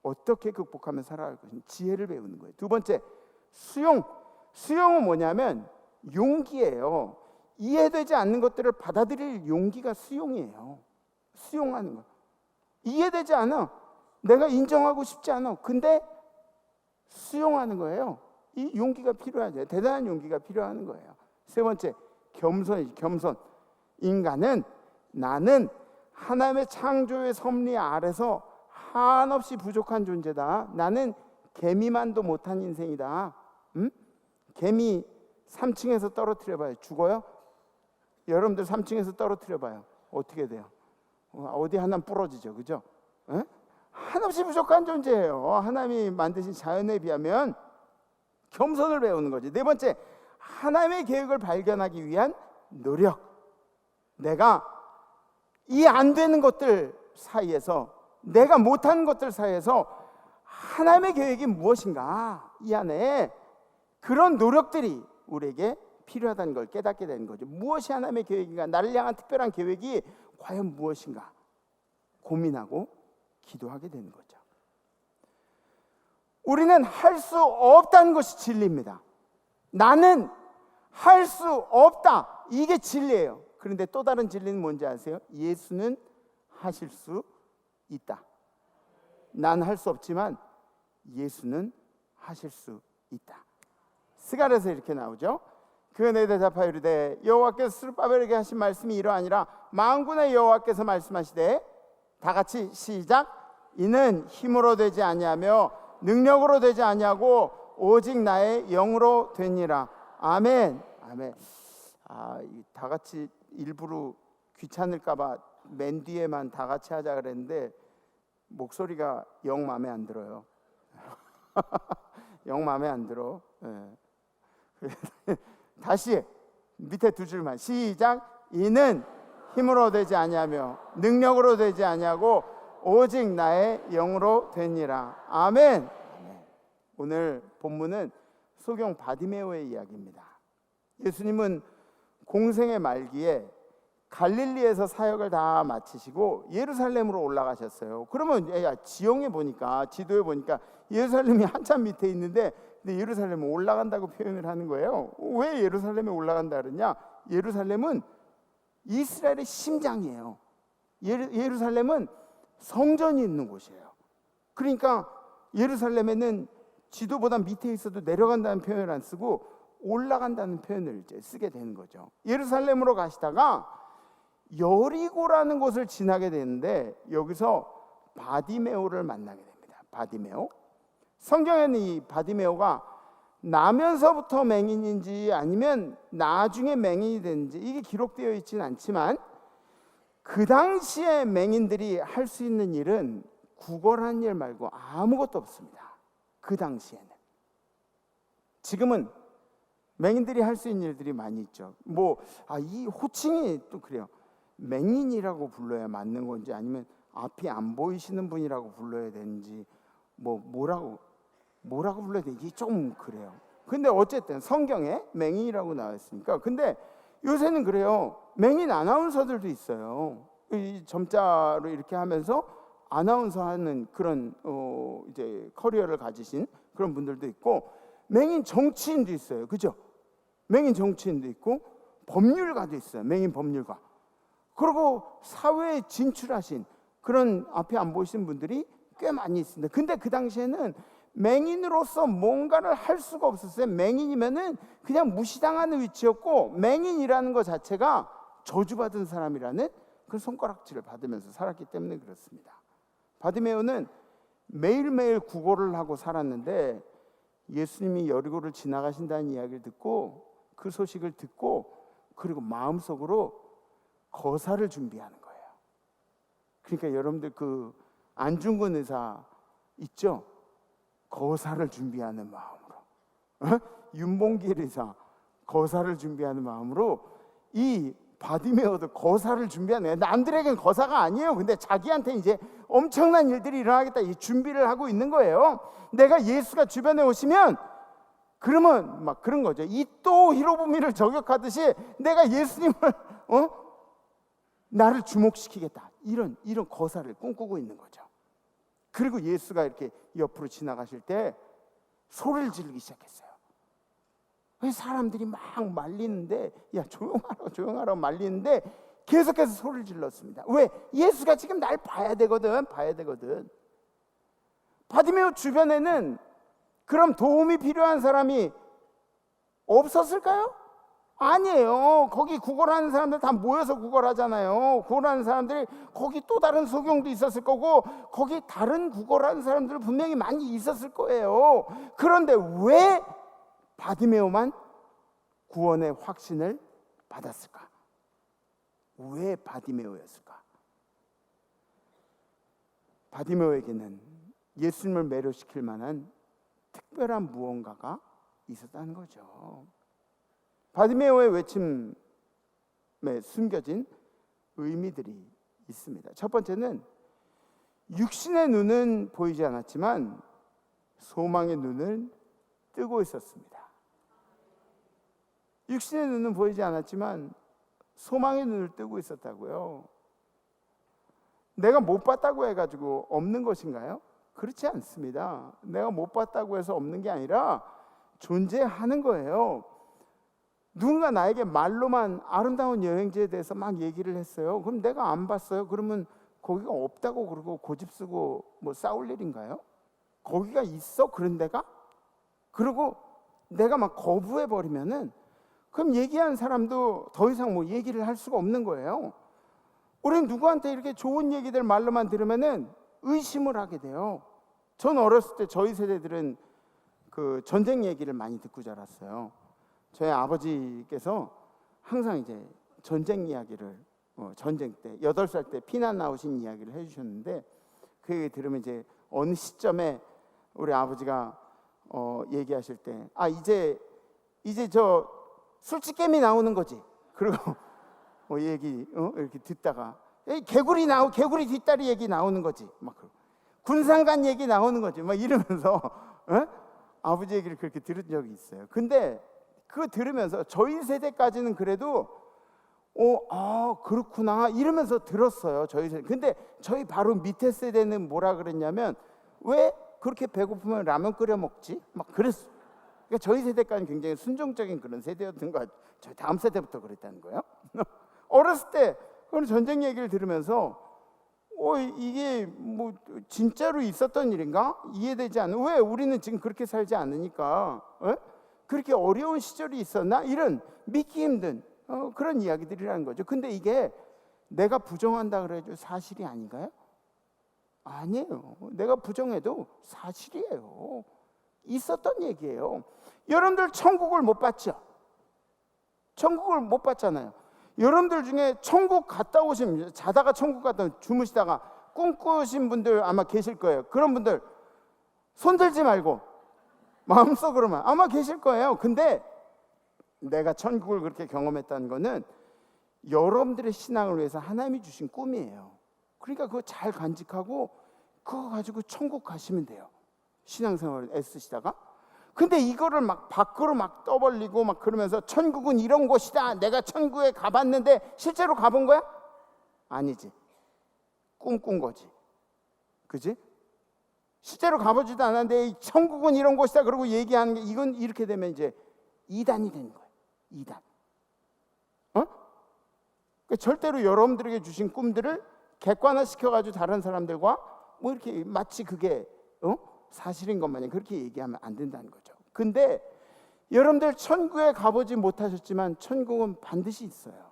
Speaker 7: 어떻게 극복하면 살아갈 것인가? 지혜를 배우는 거예요. 두 번째, 수용은 뭐냐면 용기예요. 이해되지 않는 것들을 받아들일 용기가 수용이에요. 수용하는 거. 이해되지 않아. 내가 인정하고 싶지 않아. 근데 수용하는 거예요. 이 용기가 필요하죠. 대단한 용기가 필요한 거예요. 세 번째, 겸손. 인간은 나는 하나님의 창조의 섭리 아래서 한없이 부족한 존재다. 나는 개미만도 못한 인생이다. 개미 3층에서 떨어뜨려봐요. 죽어요? 여러분들 3층에서 떨어뜨려봐요. 어떻게 돼요? 어디 하나 부러지죠. 그죠? 한없이 부족한 존재예요. 하나님이 만드신 자연에 비하면 겸손을 배우는 거지. 네 번째, 하나님의 계획을 발견하기 위한 노력. 내가 이 안 되는 것들 사이에서, 내가 못하는 것들 사이에서 하나님의 계획이 무엇인가, 이 안에 그런 노력들이 우리에게 필요하다는 걸 깨닫게 되는 거죠. 무엇이 하나님의 계획인가, 나를 향한 특별한 계획이 과연 무엇인가 고민하고 기도하게 되는 거죠. 우리는 할 수 없다는 것이 진리입니다. 나는 할 수 없다, 이게 진리예요. 그런데 또 다른 진리는 뭔지 아세요? 예수는 하실 수 있다. 난 할 수 없지만 예수는 하실 수 있다. 스가랴서 이렇게 나오죠. 그가 내게 대답하여 이르되 여호와께서 스룹바벨에게 하신 말씀이 이러하니라. 만군의 여호와께서 말씀하시되, 다 같이 시작. 이는 힘으로 되지 아니하며 능력으로 되지 아니하고 오직 나의 영으로 되니라. 아멘. 아멘. 다 같이 일부러 귀찮을까봐 맨 뒤에만 다 같이 하자 그랬는데 목소리가 영 마음에 안 들어요. 영 마음에 안 들어. 다시 밑에 두 줄만 시작. 이는 힘으로 되지 아니하며 능력으로 되지 아니하고 오직 나의 영으로 되니라. 아멘. 오늘 본문은 소경 바디메오의 이야기입니다. 예수님은 공생의 말기에 갈릴리에서 사역을 다 마치시고 예루살렘으로 올라가셨어요. 그러면 지형에 보니까, 지도에 보니까 예루살렘이 한참 밑에 있는데, 근데 예루살렘은 올라간다고 표현을 하는 거예요. 왜 예루살렘에 올라간다 그러냐? 예루살렘은 이스라엘의 심장이에요. 예루살렘은 성전이 있는 곳이에요. 그러니까 예루살렘에는 지도보다 밑에 있어도 내려간다는 표현을 안 쓰고 올라간다는 표현을 이제 쓰게 되는 거죠. 예루살렘으로 가시다가 여리고라는 곳을 지나게 되는데 여기서 바디메오를 만나게 됩니다. 바디메오. 성경에는 이 바디메오가 나면서부터 맹인인지 아니면 나중에 맹인이 됐는지 이게 기록되어 있지는 않지만, 그 당시에 맹인들이 할 수 있는 일은 구걸하는 일 말고 아무것도 없습니다. 그 당시에는. 지금은 맹인들이 할 수 있는 일들이 많이 있죠. 이 호칭이 또 그래요. 맹인이라고 불러야 맞는 건지 아니면 앞이 안 보이시는 분이라고 불러야 되는지 뭐라고 불러야 되는지 좀 그래요. 근데 어쨌든 성경에 맹인이라고 나와 있으니까. 근데 요새는 그래요. 맹인 아나운서들도 있어요. 이 점자로 이렇게 하면서 아나운서 하는 그런 이제 커리어를 가지신 그런 분들도 있고, 맹인 정치인도 있어요. 그죠? 맹인 정치인도 있고 법률가도 있어요. 맹인 법률가. 그리고 사회에 진출하신 그런 앞에 안 보이시는 분들이 꽤 많이 있습니다. 근데 그 당시에는 맹인으로서 뭔가를 할 수가 없었어요. 맹인이면은 그냥 무시당하는 위치였고, 맹인이라는 것 자체가 저주받은 사람이라는 그 손가락질을 받으면서 살았기 때문에 그렇습니다. 바디메오는 매일매일 구걸을 하고 살았는데 예수님이 여리고를 지나가신다는 이야기를 듣고, 그 소식을 듣고, 그리고 마음속으로 거사를 준비하는 거예요. 그러니까 여러분들 그 안중근 의사 있죠? 거사를 준비하는 마음으로, 윤봉길 의사 거사를 준비하는 마음으로 이 바디메오도 거사를 주준비하는 거예요. 남들에겐 거사가 아니에요. 근데 자기한테 이제 엄청난 일들이 일어나겠다 이 준비를 하고 있는 거예요. 내가 예수가 주변에 오시면 그러면 막 그런 거죠. 이또 히로부미를 저격하듯이 내가 예수님을 나를 주목시키겠다. 이런 거사를 꿈꾸고 있는 거죠. 그리고 예수가 이렇게 옆으로 지나가실 때 소리를 지르기 시작했어요. 사람들이 막 말리는데, 야 조용하라 말리는데 계속해서 소리를 질렀습니다. 왜? 예수가 지금 날 봐야 되거든. 바디메오 주변에는 그럼 도움이 필요한 사람이 없었을까요? 아니에요. 거기 구걸하는 사람들 다 모여서 구걸하잖아요. 구걸하는 사람들이 거기 또 다른 소경도 있었을 거고, 거기 다른 구걸하는 사람들 분명히 많이 있었을 거예요. 그런데 왜 바디메오만 구원의 확신을 받았을까? 왜 바디메오였을까? 바디메오에게는 예수님을 매료시킬 만한 특별한 무언가가 있었다는 거죠. 바디메오의 외침에 숨겨진 의미들이 있습니다. 첫 번째는 육신의 눈은 보이지 않았지만 소망의 눈을 뜨고 있었습니다. 육신의 눈은 보이지 않았지만 소망의 눈을 뜨고 있었다고요. 내가 못 봤다고 해가지고 없는 것인가요? 그렇지 않습니다. 내가 못 봤다고 해서 없는 게 아니라 존재하는 거예요. 누군가 나에게 말로만 아름다운 여행지에 대해서 막 얘기를 했어요. 그럼 내가 안 봤어요. 그러면 거기가 없다고 그러고 고집 쓰고 뭐 싸울 일인가요? 거기가 있어? 그런 데가? 그리고 내가 막 거부해 버리면은 그럼 얘기한 사람도 더 이상 뭐 얘기를 할 수가 없는 거예요. 우리는 누구한테 이렇게 좋은 얘기들 말로만 들으면은 의심을 하게 돼요. 전 어렸을 때 저희 세대들은 그 전쟁 얘기를 많이 듣고 자랐어요. 저희 아버지께서 항상 이제 전쟁 이야기를 전쟁 때 8살 때 피난 나오신 이야기를 해주셨는데, 그 얘기 들으면 이제 어느 시점에 우리 아버지가 얘기하실 때 이제 저 술집게임이 나오는 거지. 그리고 얘기 이렇게 듣다가 개구리 뒷다리 얘기 나오는 거지. 막 군상관 얘기 나오는 거지. 막 이러면서 아버지 얘기를 그렇게 들은 적이 있어요. 근데 그거 들으면서 저희 세대까지는 그래도 그렇구나 이러면서 들었어요. 저희 세대. 근데 저희 바로 밑에 세대는 뭐라 그랬냐면, 왜 그렇게 배고프면 라면 끓여 먹지? 막 그랬어. 그러니까 저희 세대까지는 굉장히 순종적인 그런 세대였던 거, 저희 다음 세대부터 그랬다는 거예요. 어렸을 때 그런 전쟁 얘기를 들으면서 이게 뭐 진짜로 있었던 일인가? 이해되지 않는, 왜 우리는 지금 그렇게 살지 않으니까 그렇게 어려운 시절이 있었나? 이런 믿기 힘든 그런 이야기들이라는 거죠. 근데 이게 내가 부정한다 그래도 사실이 아닌가요? 아니에요. 내가 부정해도 사실이에요. 있었던 얘기예요. 여러분들 천국을 못 봤죠? 천국을 못 봤잖아요. 여러분들 중에 천국 갔다 오신, 자다가 천국 갔다 주무시다가 꿈꾸신 분들 아마 계실 거예요. 그런 분들 손 들지 말고 마음속으로만 아마 계실 거예요. 근데 내가 천국을 그렇게 경험했다는 거는 여러분들의 신앙을 위해서 하나님이 주신 꿈이에요. 그러니까 그거 잘 간직하고 그거 가지고 천국 가시면 돼요. 신앙생활을 애쓰시다가. 근데 이거를 막 밖으로 막 떠벌리고 막 그러면서 천국은 이런 곳이다, 내가 천국에 가봤는데 실제로 가본 거야? 아니지. 꿈꾼 거지. 그지? 실제로 가보지도 않았는데 이 천국은 이런 곳이다 그러고 얘기하는 게, 이건 이렇게 되면 이제 이단이 되는 거예요. 이단. 그러니까 절대로 여러분들에게 주신 꿈들을 객관화시켜가지고 다른 사람들과 뭐 이렇게 마치 그게 사실인 것 마냥 그렇게 얘기하면 안 된다는 거죠. 근데 여러분들 천국에 가보지 못하셨지만 천국은 반드시 있어요.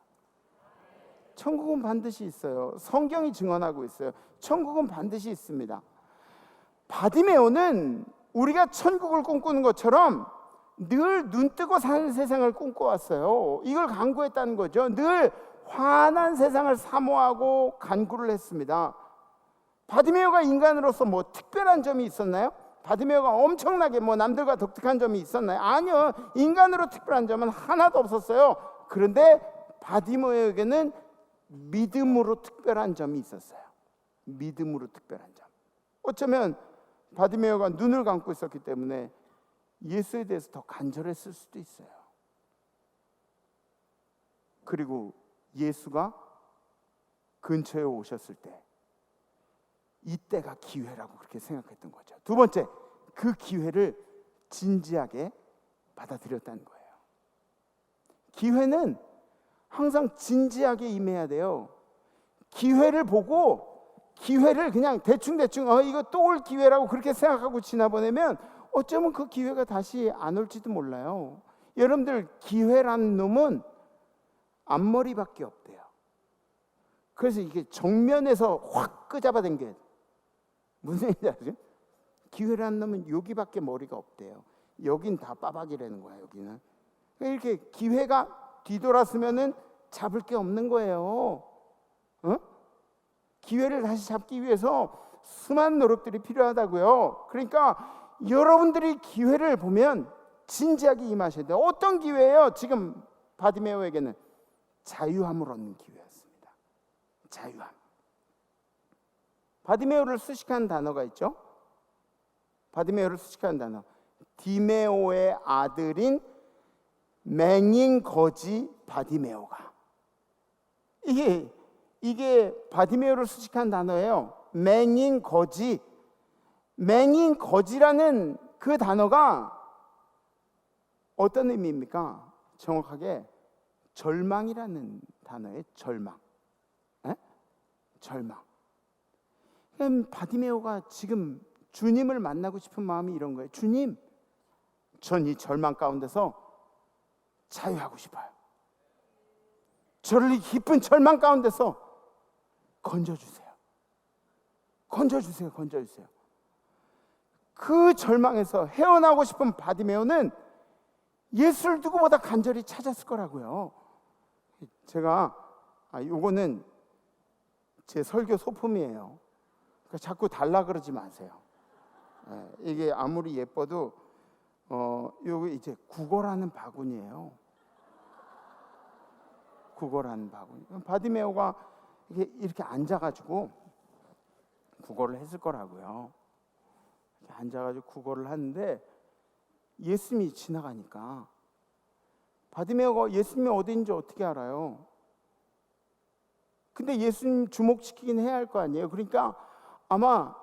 Speaker 7: 천국은 반드시 있어요. 성경이 증언하고 있어요. 천국은 반드시 있습니다. 바디메오는 우리가 천국을 꿈꾸는 것처럼 늘 눈뜨고 사는 세상을 꿈꿔왔어요. 이걸 간구했다는 거죠. 늘 환한 세상을 사모하고 간구를 했습니다. 바디메오가 인간으로서 뭐 특별한 점이 있었나요? 바디메오가 엄청나게 뭐 남들과 독특한 점이 있었나요? 아니요. 인간으로 특별한 점은 하나도 없었어요. 그런데 바디메오에게는 믿음으로 특별한 점이 있었어요. 믿음으로 특별한 점. 어쩌면 바디메오가 눈을 감고 있었기 때문에 예수에 대해서 더 간절했을 수도 있어요. 그리고 예수가 근처에 오셨을 때 이때가 기회라고 그렇게 생각했던 거죠. 두 번째, 그 기회를 진지하게 받아들였다는 거예요. 기회는 항상 진지하게 임해야 돼요. 기회를 보고 기회를 그냥 대충대충 이거 또 올 기회라고 그렇게 생각하고 지나보내면 어쩌면 그 기회가 다시 안 올지도 몰라요. 여러분들, 기회라는 놈은 앞머리밖에 없대요. 그래서 이게 정면에서 확 끄잡아당겨야 돼. 무슨 얘기인지 아시죠? 기회라는 놈은 여기밖에 머리가 없대요. 여긴 다 빠박이라는 거야. 여기는 이렇게 기회가 뒤돌았으면은 잡을 게 없는 거예요. 기회를 다시 잡기 위해서 수많은 노력들이 필요하다고요. 그러니까 여러분들이 기회를 보면 진지하게 임하셔야 돼요. 어떤 기회예요? 지금 바디메오에게는 자유함을 얻는 기회였습니다. 자유함. 바디메오를 수식한 단어가 있죠. 바디메오를 수식한 단어, 디메오의 아들인 맹인 거지 바디메오가. 이게 바디메오를 수식한 단어예요. 맹인 거지. 맹인 거지라는 그 단어가 어떤 의미입니까? 정확하게 절망이라는 단어예요. 절망. 절망. 바디메오가 지금 주님을 만나고 싶은 마음이 이런 거예요. 주님, 전 이 절망 가운데서 자유하고 싶어요. 저를 이 깊은 절망 가운데서 건져주세요. 건져주세요. 건져주세요. 그 절망에서 헤어나오고 싶은 바디메오는 예수를 누구보다 간절히 찾았을 거라고요. 제가 요거는 제 설교 소품이에요. 그러니까 자꾸 달라 그러지 마세요. 이게 아무리 예뻐도 요거 이제 국어라는 바구니예요. 국어라는 바구니. 바디메오가 이렇게 앉아가지고 국어를 했을 거라고요. 이렇게 앉아가지고 국어를 하는데 예수님이 지나가니까 바디메오가 예수님이 어디인지 어떻게 알아요? 근데 예수님 주목시키긴 해야 할 거 아니에요. 그러니까 아마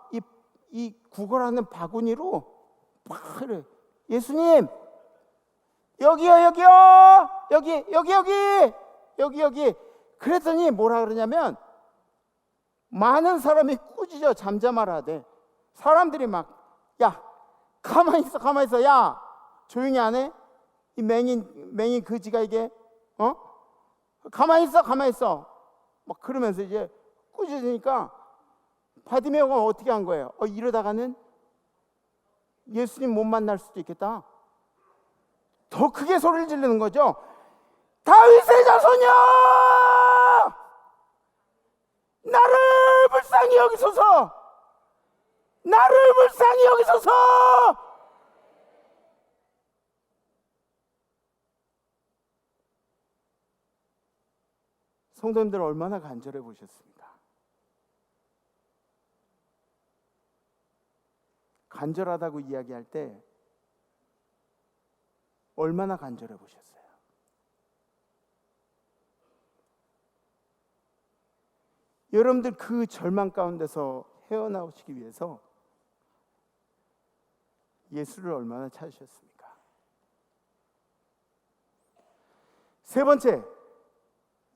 Speaker 7: 이 국어라는 바구니로 막 그래. 예수님, 여기요. 여기. 그랬더니 뭐라 그러냐면 많은 사람이 꾸짖어 잠잠하라 하대. 사람들이 막, 야, 가만히 있어. 야, 조용히 안 해? 이 맹인 거지가 이게, 가만히 있어. 막 그러면서 이제 꾸짖으니까 바디메오가 어떻게 한 거예요? 이러다가는 예수님 못 만날 수도 있겠다. 더 크게 소리를 지르는 거죠. 다윗의 자손이여, 나를 불쌍히 여기소서. 성도님들 얼마나 간절해 보셨습니까? 간절하다고 이야기할 때 얼마나 간절해 보셨어요? 여러분들 그 절망 가운데서 헤어나오시기 위해서 예수를 얼마나 찾으셨습니까? 세 번째,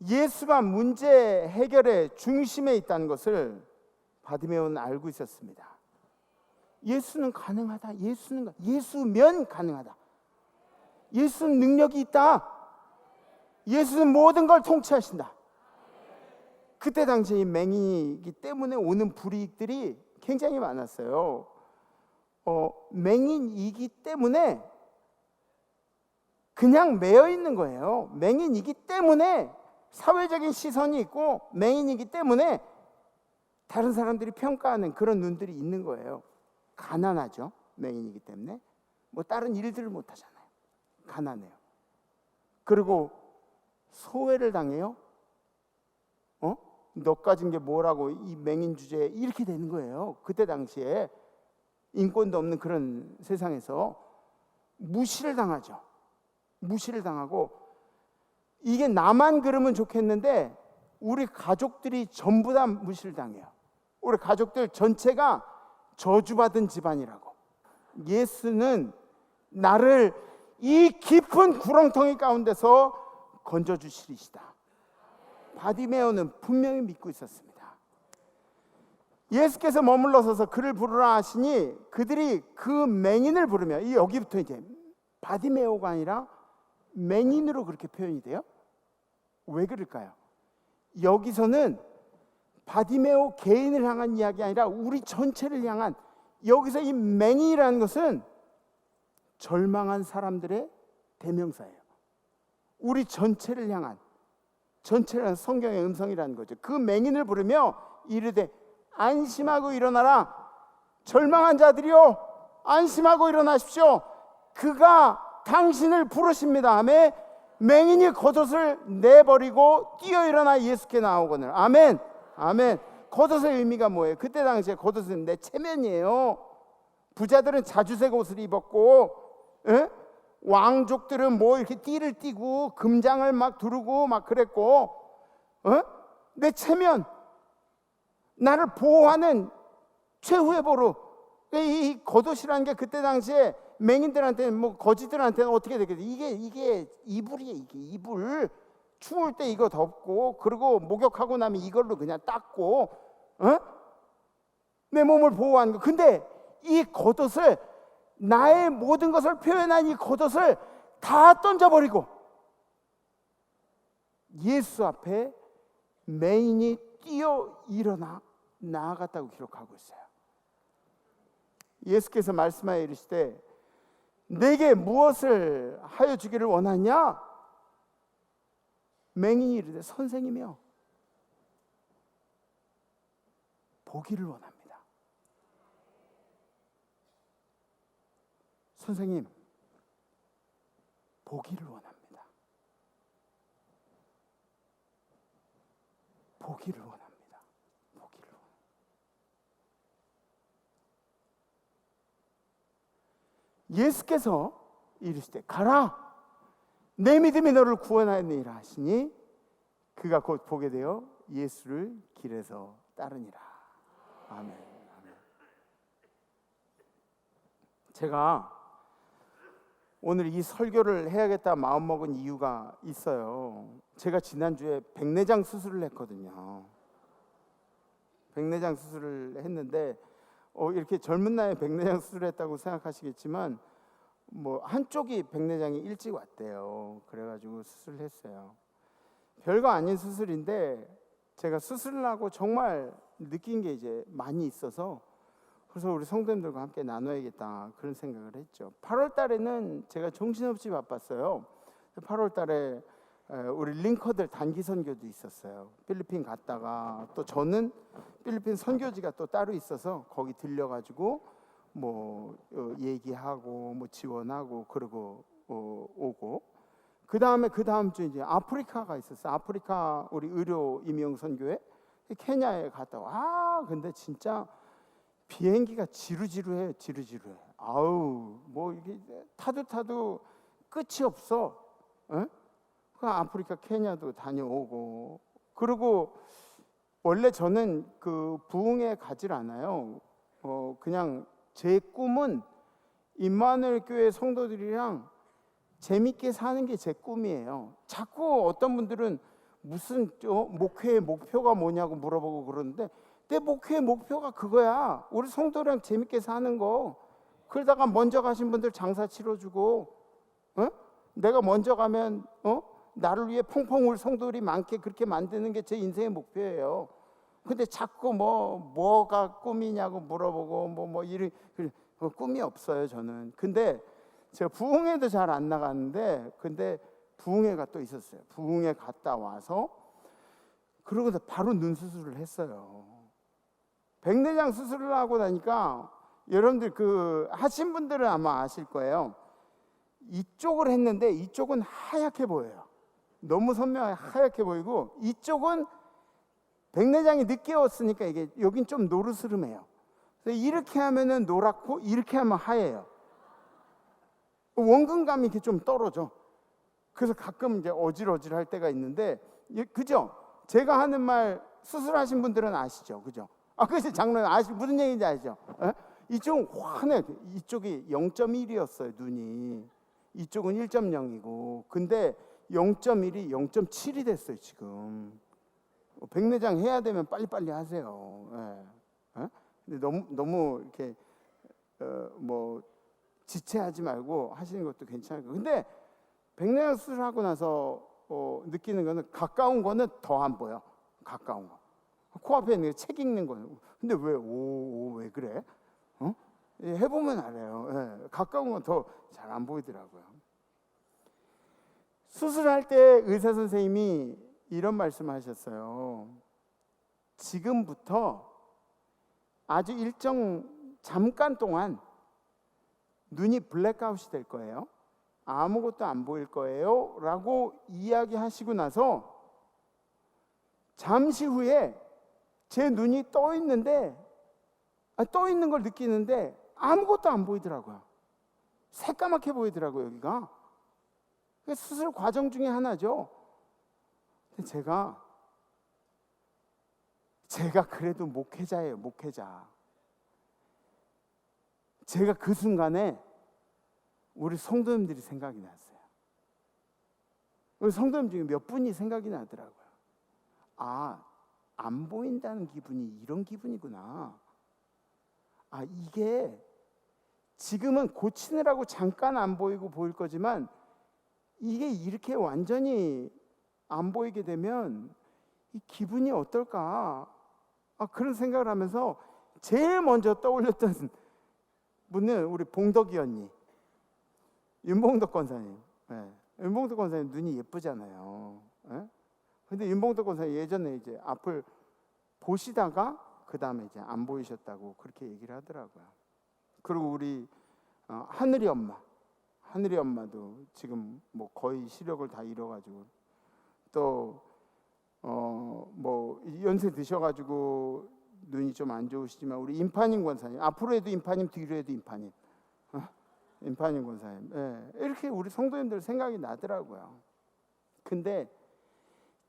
Speaker 7: 예수가 문제 해결의 중심에 있다는 것을 바디메오는 알고 있었습니다. 예수는 가능하다. 예수면 가능하다. 예수는 능력이 있다. 예수는 모든 걸 통치하신다. 그때 당시에 이 맹인이기 때문에 오는 불이익들이 굉장히 많았어요. 맹인이기 때문에 그냥 매여 있는 거예요. 맹인이기 때문에 사회적인 시선이 있고, 맹인이기 때문에 다른 사람들이 평가하는 그런 눈들이 있는 거예요. 가난하죠. 맹인이기 때문에 뭐 다른 일들을 못 하잖아요. 가난해요. 그리고 소외를 당해요. 너 가진 게 뭐라고, 이 맹인 주제에 이렇게 되는 거예요. 그때 당시에 인권도 없는 그런 세상에서 무시를 당하죠. 무시를 당하고, 이게 나만 그러면 좋겠는데 우리 가족들이 전부 다 무시를 당해요. 우리 가족들 전체가 저주받은 집안이라고. 예수는 나를 이 깊은 구렁텅이 가운데서 건져주시리시다. 바디메오는 분명히 믿고 있었습니다. 예수께서 머물러 서서 그를 부르라 하시니 그들이 그 맹인을 부르며, 이 여기부터 이제 바디메오가 아니라 맹인으로 그렇게 표현이 돼요. 왜 그럴까요? 여기서는 바디메오 개인을 향한 이야기 아니라 우리 전체를 향한, 여기서 이 맹인이라는 것은 절망한 사람들의 대명사예요. 우리 전체를 향한, 전체라는 성경의 음성이라는 거죠. 그 맹인을 부르며 이르되 안심하고 일어나라. 절망한 자들이요, 안심하고 일어나십시오. 그가 당신을 부르십니다. 아멘. 맹인이 겉옷을 내버리고 뛰어 일어나 예수께 나오거늘. 아멘. 아멘. 겉옷의 의미가 뭐예요? 그때 당시에 겉옷은 내 체면이에요. 부자들은 자주색 옷을 입었고, 왕족들은 뭐 이렇게 띠를 띠고 금장을 막 두르고 막 그랬고, 내 체면, 나를 보호하는 최후의 보루. 이 겉옷이라는 게 그때 당시에 맹인들한테는, 뭐 거지들한테는 어떻게 되겠어요? 이게 이불이에요. 이게 이불. 추울 때 이거 덮고, 그리고 목욕하고 나면 이걸로 그냥 닦고, 내 몸을 보호하는 거. 근데 이 겉옷을, 나의 모든 것을 표현한 이 겉옷을 다 던져버리고 예수 앞에 맹인이 뛰어 일어나 나아갔다고 기록하고 있어요. 예수께서 말씀하여 이르시되 내게 무엇을 하여 주기를 원하냐? 맹인이 이르되 선생이며 보기를 원합니다. 선생님, 보기를 원합니다. 보기를 원합니다. 보기를 원합니다. 예수께서 이르시되 가라, 내 믿음이 너를 구원하였느니라 하시니 그가 곧 보게 되어 예수를 길에서 따르니라. 아멘. 아멘. 제가 오늘 이 설교를 해야겠다 마음먹은 이유가 있어요. 제가 지난주에 백내장 수술을 했거든요. 백내장 수술을 했는데 이렇게 젊은 나이에 백내장 수술을 했다고 생각하시겠지만 뭐 한쪽이 백내장이 일찍 왔대요. 그래가지고 수술을 했어요. 별거 아닌 수술인데 제가 수술을 하고 정말 느낀 게 이제 많이 있어서, 그래서 우리 성도님들과 함께 나눠야겠다 그런 생각을 했죠. 8월 달에는 제가 정신없이 바빴어요. 8월 달에 우리 링커들 단기 선교도 있었어요. 필리핀 갔다가 또 저는 필리핀 선교지가 또 따로 있어서 거기 들려가지고 뭐 얘기하고 뭐 지원하고 그러고 오고, 그 다음 주 이제 아프리카가 있었어요. 아프리카 우리 의료 임용 선교회 케냐에 갔다 와. 근데 진짜 비행기가 지루지루해요. 지루지루해. 아우 뭐 이게 타도 끝이 없어. 그 아프리카 케냐도 다녀오고, 그리고 원래 저는 그 부흥회 가질 않아요. 그냥 제 꿈은 임마누엘 교회 성도들이랑 재밌게 사는 게 제 꿈이에요. 자꾸 어떤 분들은 무슨 목회의 목표가 뭐냐고 물어보고 그러는데 내 목회의 목표가 그거야. 우리 성도랑 재밌게 사는 거. 그러다가 먼저 가신 분들 장사 치러주고, 내가 먼저 가면 나를 위해 펑펑 울 성도들이 많게 그렇게 만드는 게 제 인생의 목표예요. 근데 자꾸 뭐가 꿈이냐고 물어보고 이런 꿈이 없어요, 저는. 근데 제가 부흥회도 잘 안 나갔는데, 근데 부흥회가 또 있었어요. 부흥회 갔다 와서 그러고서 바로 눈 수술을 했어요. 백내장 수술을 하고 나니까 여러분들 하신 분들은 아마 아실 거예요. 이쪽을 했는데 이쪽은 하얗게 보여요. 너무 선명하게 하얗게 보이고, 이쪽은 백내장이 늦게 왔으니까 이게 여긴 좀 노르스름해요. 그래서 이렇게 하면은 노랗고 이렇게 하면 하얘요. 원근감이 이렇게 좀 떨어져. 그래서 가끔 이제 어질어질할 때가 있는데, 그죠? 제가 하는 말 수술하신 분들은 아시죠, 그죠? 그래서 장로님 무슨 얘기인지 아시죠? 이쪽은 환해. 이쪽이 0.1이었어요, 눈이. 이쪽은 1.0이고, 근데 0.1이 0.7이 됐어요, 지금. 백내장 해야 되면 빨리빨리 하세요. 근데 너무 이렇게 지체하지 말고 하시는 것도 괜찮고. 근데 백내장 수술하고 나서 느끼는 거는 가까운 거는 더 안 보여. 가까운 거. 코앞에 있는 책 읽는 거는. 근데 왜 그래? 해보면 알아요. 가까운 건 더 잘 안 보이더라고요. 수술할 때 의사 선생님이 이런 말씀하셨어요. 지금부터 아주 일정 잠깐 동안 눈이 블랙아웃이 될 거예요. 아무것도 안 보일 거예요 라고 이야기하시고 나서 잠시 후에 제 눈이 떠 있는 걸 느끼는데 아무것도 안 보이더라고요. 새까맣게 보이더라고요, 여기가. 수술 과정 중에 하나죠. 근데 제가 그래도 목회자예요, 목회자. 제가 그 순간에 우리 성도님들이 생각이 났어요. 우리 성도님 중에 몇 분이 생각이 나더라고요. 안 보인다는 기분이 이런 기분이구나. 이게 지금은 고치느라고 잠깐 안 보이고 보일 거지만, 이게 이렇게 완전히 안 보이게 되면 이 기분이 어떨까? 그런 생각을 하면서 제일 먼저 떠올렸던 분은 우리 봉덕이 언니, 윤봉덕 권사님. 윤봉덕 권사님 눈이 예쁘잖아요. 근데 윤봉덕 권사님 예전에 이제 앞을 보시다가 그 다음에 이제 안 보이셨다고 그렇게 얘기를 하더라고요. 그리고 우리 하늘이 엄마도 지금 거의 시력을 다 잃어가지고, 또 연세 드셔가지고 눈이 좀 안 좋으시지만, 우리 임파님 권사님, 앞으로 해도 임파님, 뒤로 해도 임파님, 임파님 권사님, 이렇게 우리 성도님들 생각이 나더라고요. 근데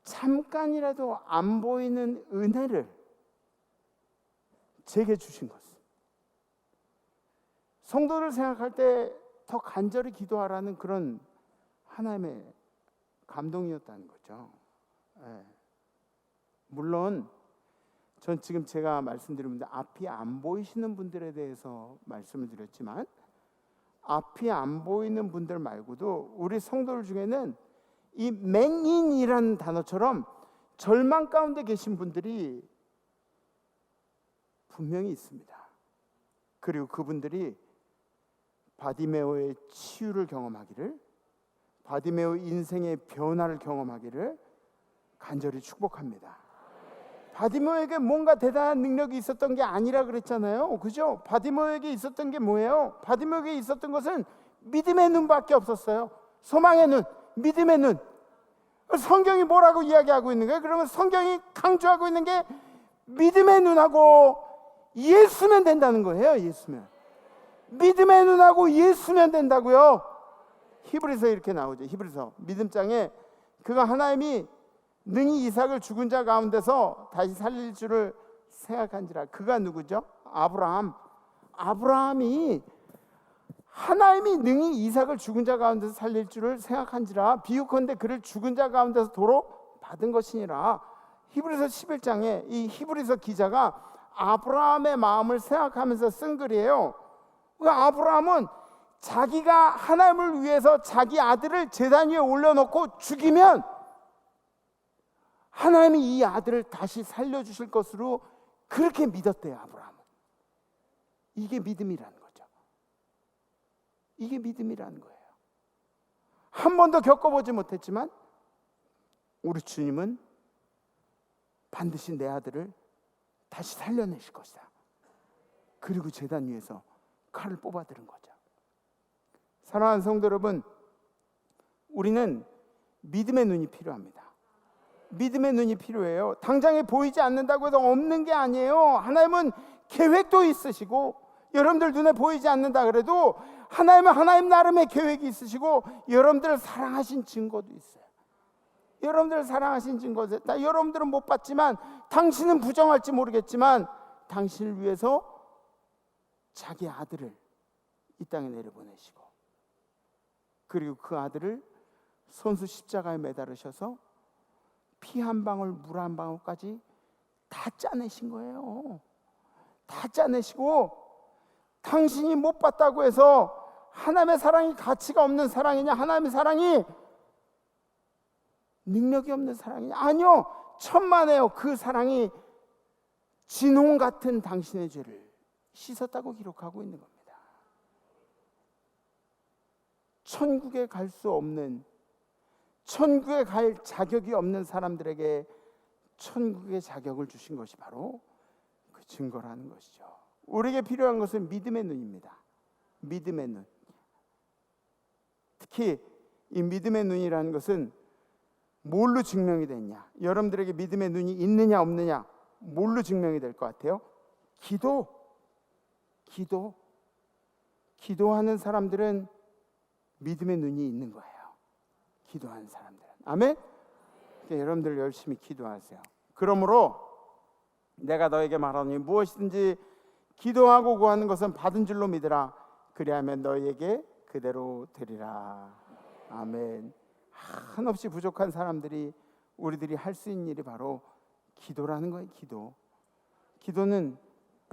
Speaker 7: 잠깐이라도 안 보이는 은혜를 제게 주신 것은, 성도를 생각할 때 더 간절히 기도하라는 그런 하나님의 감동이었다는 거죠. 물론 전 지금 제가 말씀드리는데 앞이 안 보이시는 분들에 대해서 말씀을 드렸지만, 앞이 안 보이는 분들 말고도 우리 성도들 중에는 이 맹인이라는 단어처럼 절망 가운데 계신 분들이 분명히 있습니다. 그리고 그분들이 바디메오의 치유를 경험하기를, 바디메오 인생의 변화를 경험하기를 간절히 축복합니다. 바디메오에게 뭔가 대단한 능력이 있었던 게 아니라 그랬잖아요, 그죠? 바디메오에게 있었던 게 뭐예요? 바디메오에게 있었던 것은 믿음의 눈밖에 없었어요. 소망의 눈, 믿음의 눈. 성경이 뭐라고 이야기하고 있는 거예요? 그러면 성경이 강조하고 있는 게 믿음의 눈하고 예수면 된다는 거예요. 예수면. 믿음의 눈하고 예수면 된다고요. 히브리서 이렇게 나오죠. 히브리서 믿음장에 그가 하나님이 능히 이삭을 죽은 자 가운데서 다시 살릴 줄을 생각한지라. 그가 누구죠? 아브라함이 하나님이 능히 이삭을 죽은 자 가운데서 살릴 줄을 생각한지라. 비유컨대 그를 죽은 자 가운데서 도로 받은 것이니라. 히브리서 11장에 이 히브리서 기자가 아브라함의 마음을 생각하면서 쓴 글이에요. 그러니까 아브라함은 자기가 하나님을 위해서 자기 아들을 제단 위에 올려놓고 죽이면 하나님이 이 아들을 다시 살려주실 것으로 그렇게 믿었대요. 아브라함은. 이게 믿음이라는 거죠. 이게 믿음이라는 거예요. 한 번도 겪어보지 못했지만 우리 주님은 반드시 내 아들을 다시 살려내실 것이다. 그리고 제단 위에서 칼을 뽑아들은 거죠. 사랑하는 성도 여러분, 우리는 믿음의 눈이 필요합니다. 믿음의 눈이 필요해요. 당장에 보이지 않는다고 해서 없는 게 아니에요. 하나님은 계획도 있으시고, 여러분들 눈에 보이지 않는다 그래도 하나님은 하나님 나름의 계획이 있으시고, 여러분들을 사랑하신 증거도 있어요. 여러분들을 사랑하신 증거도 있다. 여러분들은 못 봤지만, 당신은 부정할지 모르겠지만 당신을 위해서 자기 아들을 이 땅에 내려보내시고, 그리고 그 아들을 손수 십자가에 매달으셔서 피 한 방울 물 한 방울까지 다 짜내신 거예요. 다 짜내시고, 당신이 못 봤다고 해서 하나님의 사랑이 가치가 없는 사랑이냐, 하나님의 사랑이 능력이 없는 사랑이냐? 아니요, 천만에요. 그 사랑이 진홍 같은 당신의 죄를 씻었다고 기록하고 있는 겁니다. 천국에 갈 수 없는, 천국에 갈 자격이 없는 사람들에게 천국의 자격을 주신 것이 바로 그 증거라는 것이죠. 우리에게 필요한 것은 믿음의 눈입니다. 믿음의 눈. 특히 이 믿음의 눈이라는 것은 뭘로 증명이 됐냐? 여러분들에게 믿음의 눈이 있느냐 없느냐 뭘로 증명이 될 것 같아요? 기도하는 사람들은 믿음의 눈이 있는 거예요. 기도하는 사람들은. 아멘? 그러니까 여러분들 열심히 기도하세요. 그러므로 내가 너에게 말하노니 무엇이든지 기도하고 구하는 것은 받은 줄로 믿으라. 그리하면 너희에게 그대로 되리라. 아멘. 한없이 부족한 사람들이, 우리들이 할 수 있는 일이 바로 기도라는 거예요. 기도는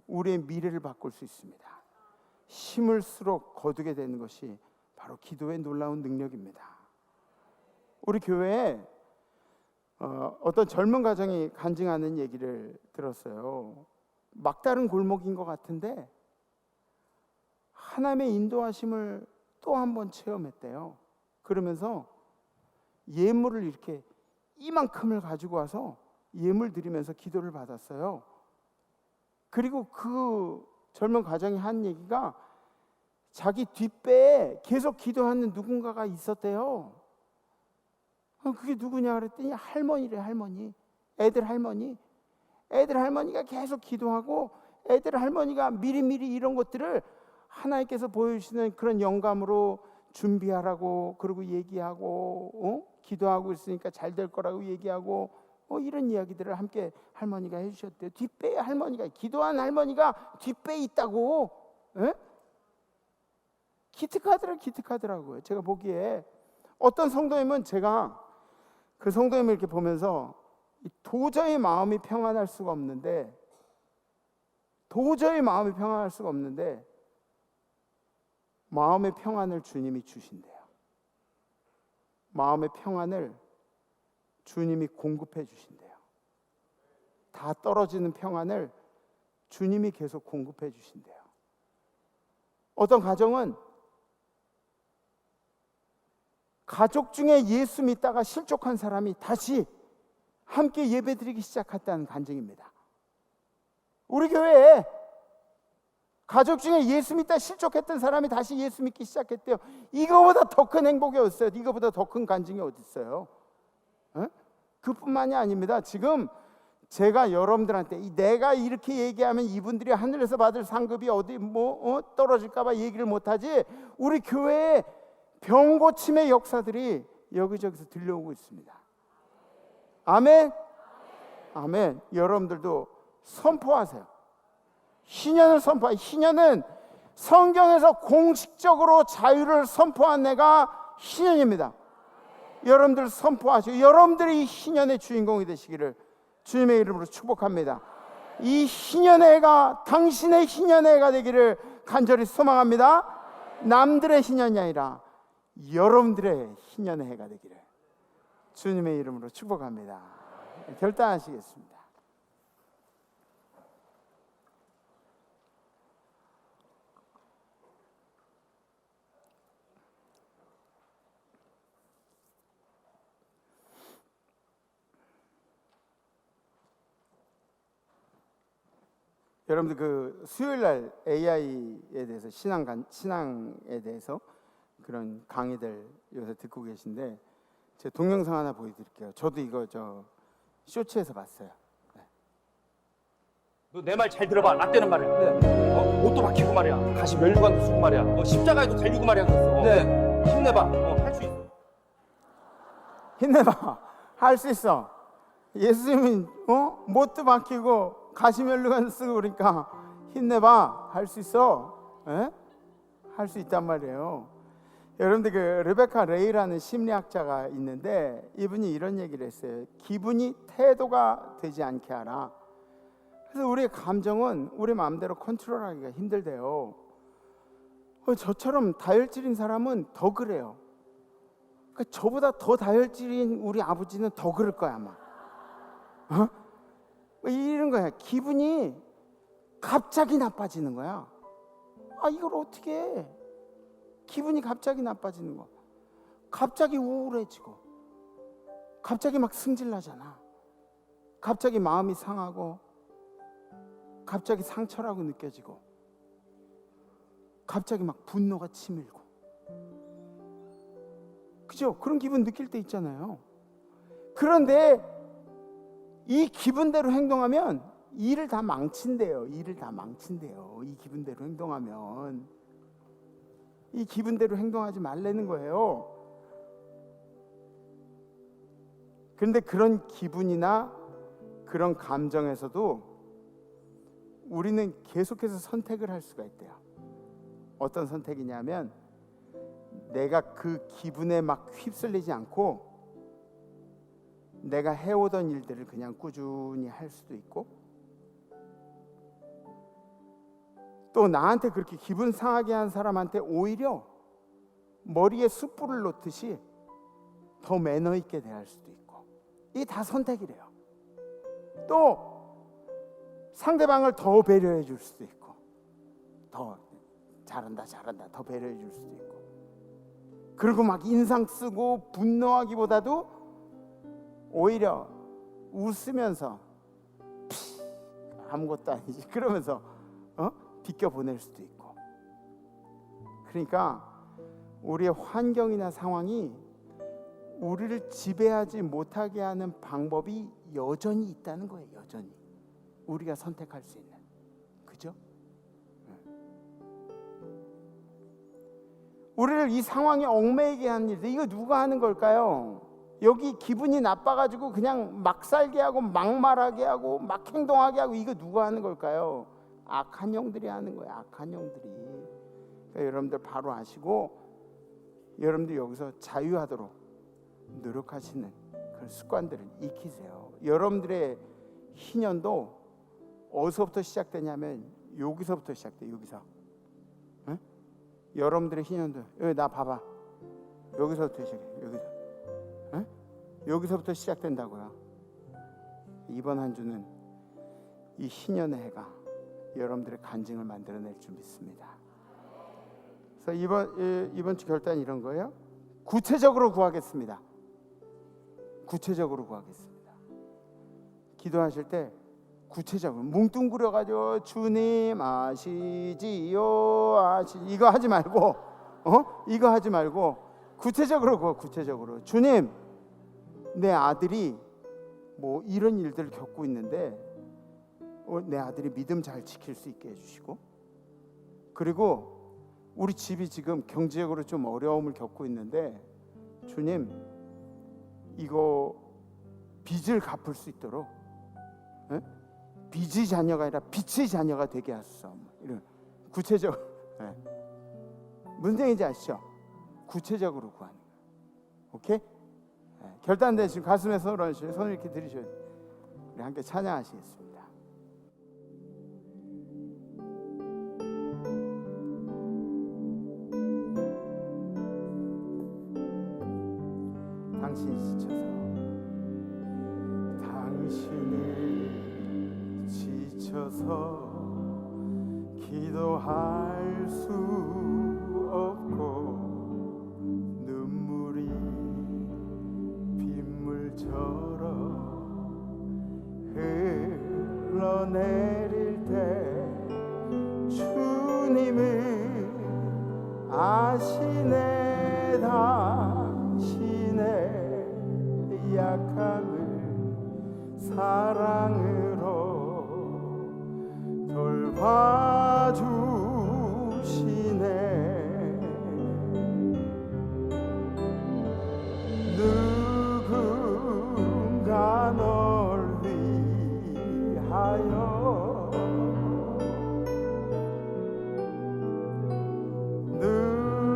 Speaker 7: 우리의 미래를 바꿀 수 있습니다. 힘을수록 거두게 되는 것이 바로 기도의 놀라운 능력입니다. 우리 교회에 어떤 젊은 가정이 간증하는 얘기를 들었어요. 막다른 골목인 것 같은데 하나님의 인도하심을 또 한 번 체험했대요. 그러면서 예물을 이렇게 이만큼을 가지고 와서 예물 드리면서 기도를 받았어요. 그리고 그 젊은 가정이 한 얘기가 자기 뒷배에 계속 기도하는 누군가가 있었대요. 그게 누구냐 그랬더니 할머니래. 할머니. 애들 할머니가 계속 기도하고, 애들 할머니가 미리미리 이런 것들을 하나님께서 보여주시는 그런 영감으로 준비하라고, 그리고 얘기하고, 기도하고 있으니까 잘 될 거라고 얘기하고, 이런 이야기들을 함께 할머니가 해주셨대요. 뒷배에 할머니가, 기도한 할머니가 뒷배에 있다고. 에? 기특하더라고요. 제가 보기에 어떤 성도님은, 제가 그 성도님을 이렇게 보면서 도저히 마음이 평안할 수가 없는데 마음의 평안을 주님이 주신대요. 마음의 평안을 주님이 공급해 주신대요. 다 떨어지는 평안을 주님이 계속 공급해 주신대요. 어떤 가정은 가족 중에 예수 믿다가 실족한 사람이 다시 함께 예배드리기 시작했다는 간증입니다. 우리 교회에 가족 중에 예수 믿다 실족했던 사람이 다시 예수 믿기 시작했대요. 이거보다 더 큰 행복이 어딨어요? 이거보다 더 큰 간증이 어딨어요? 그뿐만이 아닙니다. 지금 제가 여러분들한테 내가 이렇게 얘기하면 이분들이 하늘에서 받을 상급이 어디 떨어질까봐 얘기를 못하지, 우리 교회에 병 고침의 역사들이 여기저기서 들려오고 있습니다. 아멘? 아멘. 여러분들도 선포하세요. 희년을 선포하세요. 희년은 성경에서 공식적으로 자유를 선포한 애가 희년입니다. 여러분들 선포하시고 여러분들이 이 희년의 주인공이 되시기를 주님의 이름으로 축복합니다. 이 희년의 해가 당신의 희년의 해가 되기를 간절히 소망합니다. 남들의 희년이 아니라 여러분들의 희년의 해가 되기를 주님의 이름으로 축복합니다. 결단하시겠습니다. 여러분들 그 수요일 날 AI에 대해서 신앙에 대해서 그런 강의들 요새 듣고 계신데 제 동영상 하나 보여드릴게요. 저도 이거 쇼츠에서 봤어요.
Speaker 9: 너 내 말 잘 들어봐. 라떼는 말이야. 옷도 박히고 말이야. 가시 면류관도 쓰고 말이야. 십자가에도 달리고 말이야. 그랬어. 힘내봐. 할 수 있어.
Speaker 7: 힘내봐. 할 수 있어. 예수님은 못도 박히고 가시면류관 쓰고 그러니까 힘내봐. 할 수 있어. 할 수 있단 말이에요. 여러분들 그 르베카 레이라는 심리학자가 있는데 이분이 이런 얘기를 했어요. 기분이 태도가 되지 않게 하라. 그래서 우리의 감정은 우리 마음대로 컨트롤하기가 힘들대요. 저처럼 다혈질인 사람은 더 그래요. 그러니까 저보다 더 다혈질인 우리 아버지는 더 그럴 거야 아마. 이런 거야. 기분이 갑자기 나빠지는 거야. 이걸 어떻게 해? 기분이 갑자기 나빠지는 거. 갑자기 우울해지고 갑자기 막 승질나잖아. 갑자기 마음이 상하고 갑자기 상처라고 느껴지고 갑자기 막 분노가 치밀고. 그죠? 그런 기분 느낄 때 있잖아요. 그런데 이 기분대로 행동하면 일을 다 망친대요. 일을 다 망친대요. 이 기분대로 행동하면. 이 기분대로 행동하지 말라는 거예요. 그런데 그런 기분이나 그런 감정에서도 우리는 계속해서 선택을 할 수가 있대요. 어떤 선택이냐면 내가 그 기분에 막 휩쓸리지 않고 내가 해오던 일들을 그냥 꾸준히 할 수도 있고, 또 나한테 그렇게 기분 상하게 한 사람한테 오히려 머리에 숯불을 놓듯이 더 매너 있게 대할 수도 있고. 이게 다 선택이래요. 또 상대방을 더 배려해 줄 수도 있고, 더 잘한다 더 배려해 줄 수도 있고, 그리고 막 인상 쓰고 분노하기보다도 오히려 웃으면서 아무것도 아니지 그러면서 비껴 보낼 수도 있고. 그러니까 우리의 환경이나 상황이 우리를 지배하지 못하게 하는 방법이 여전히 있다는 거예요. 여전히 우리가 선택할 수 있는. 그죠? 우리를 이 상황에 얽매이게 하는 일들, 이거 누가 하는 걸까요? 여기 기분이 나빠가지고 그냥 막 살게 하고 막 말하게 하고 막 행동하게 하고, 이거 누가 하는 걸까요? 악한 영들이 하는 거예요. 악한 영들이. 그러니까 여러분들 바로 아시고 여러분들 여기서 자유하도록 노력하시는 그런 습관들을 익히세요. 여러분들의 희년도 어디서부터 시작되냐면 여기서부터 시작돼. 여기서. 응? 여러분들의 희년도 여기 나 봐봐. 여기서부터 시작해. 여기서. 응? 여기서부터 시작된다고요. 이번 한 주는 이 희년의 해가 여러분들의 간증을 만들어낼 줄 믿습니다. 그래서 이번 주 결단이 이런 거예요. 구체적으로 구하겠습니다. 구체적으로 구하겠습니다. 기도하실 때 구체적으로 뭉뚱그려가지고 주님 아시지요 이거 하지 말고 이거 하지 말고 구체적으로 구하. 구체적으로 주님, 내 아들이 뭐 이런 일들을 겪고 있는데 내 아들이 믿음 잘 지킬 수 있게 해주시고, 그리고 우리 집이 지금 경제적으로 좀 어려움을 겪고 있는데 주님, 이거 빚을 갚을 수 있도록 빚의 자녀가 아니라 빛의 자녀가 되게 하소서. 이런 구체적. 무슨 얘기인지 아시죠? 구체적으로 구하는 거예요. 오케이? 결단되시고 가슴에 손을 이렇게 들이셔야 돼요. 우리 함께 찬양하시겠습니다. 당신 지쳐서 당신을 지쳐서 기도할 수 없고 눈물이 빗물처럼 흘러내릴 때 주님을 아시네. 당신의 약함을 사랑으로 돌봐주시네. 누군가 널 위하여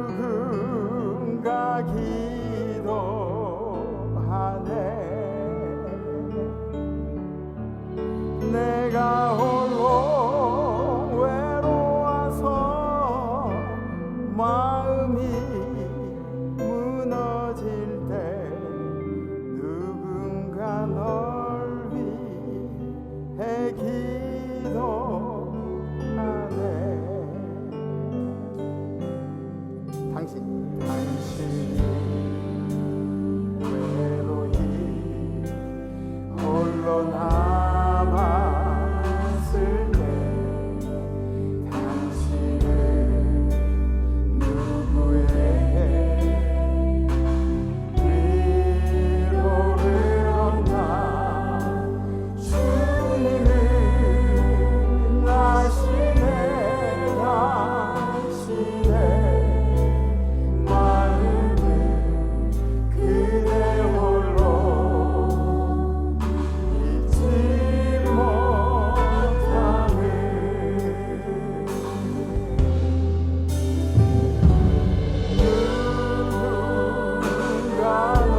Speaker 7: 누군가 기도하네. 내가 홀로 외로워서 마음이 무너질 때 누군가 널 위해 기도하네. 당신이 외로이 홀로 남았을 때 당신은 누구에게 위로를 얻나. 주님은 아시네. 당신의 마음을 그대 홀로 잊지 못함을. 누군가 널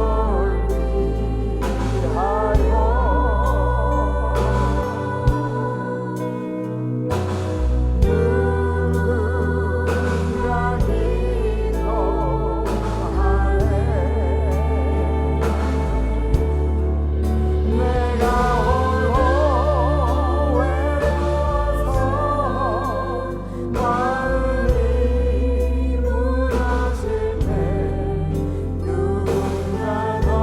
Speaker 7: 위하여 누군가 기도하네. 내가 홀로 외로워서 마음이 무너질 때 누군가 널 위해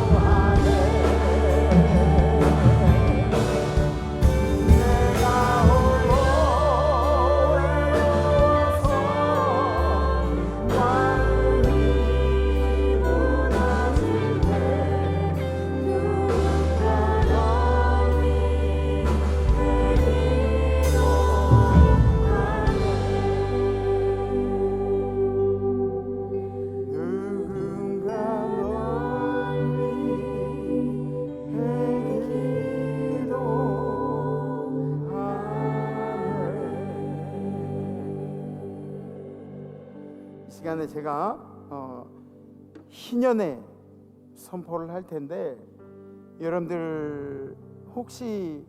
Speaker 7: 기도하네. 누군가 널 위해 이 시간에 제가 희년의 선포를 할 텐데 여러분들 혹시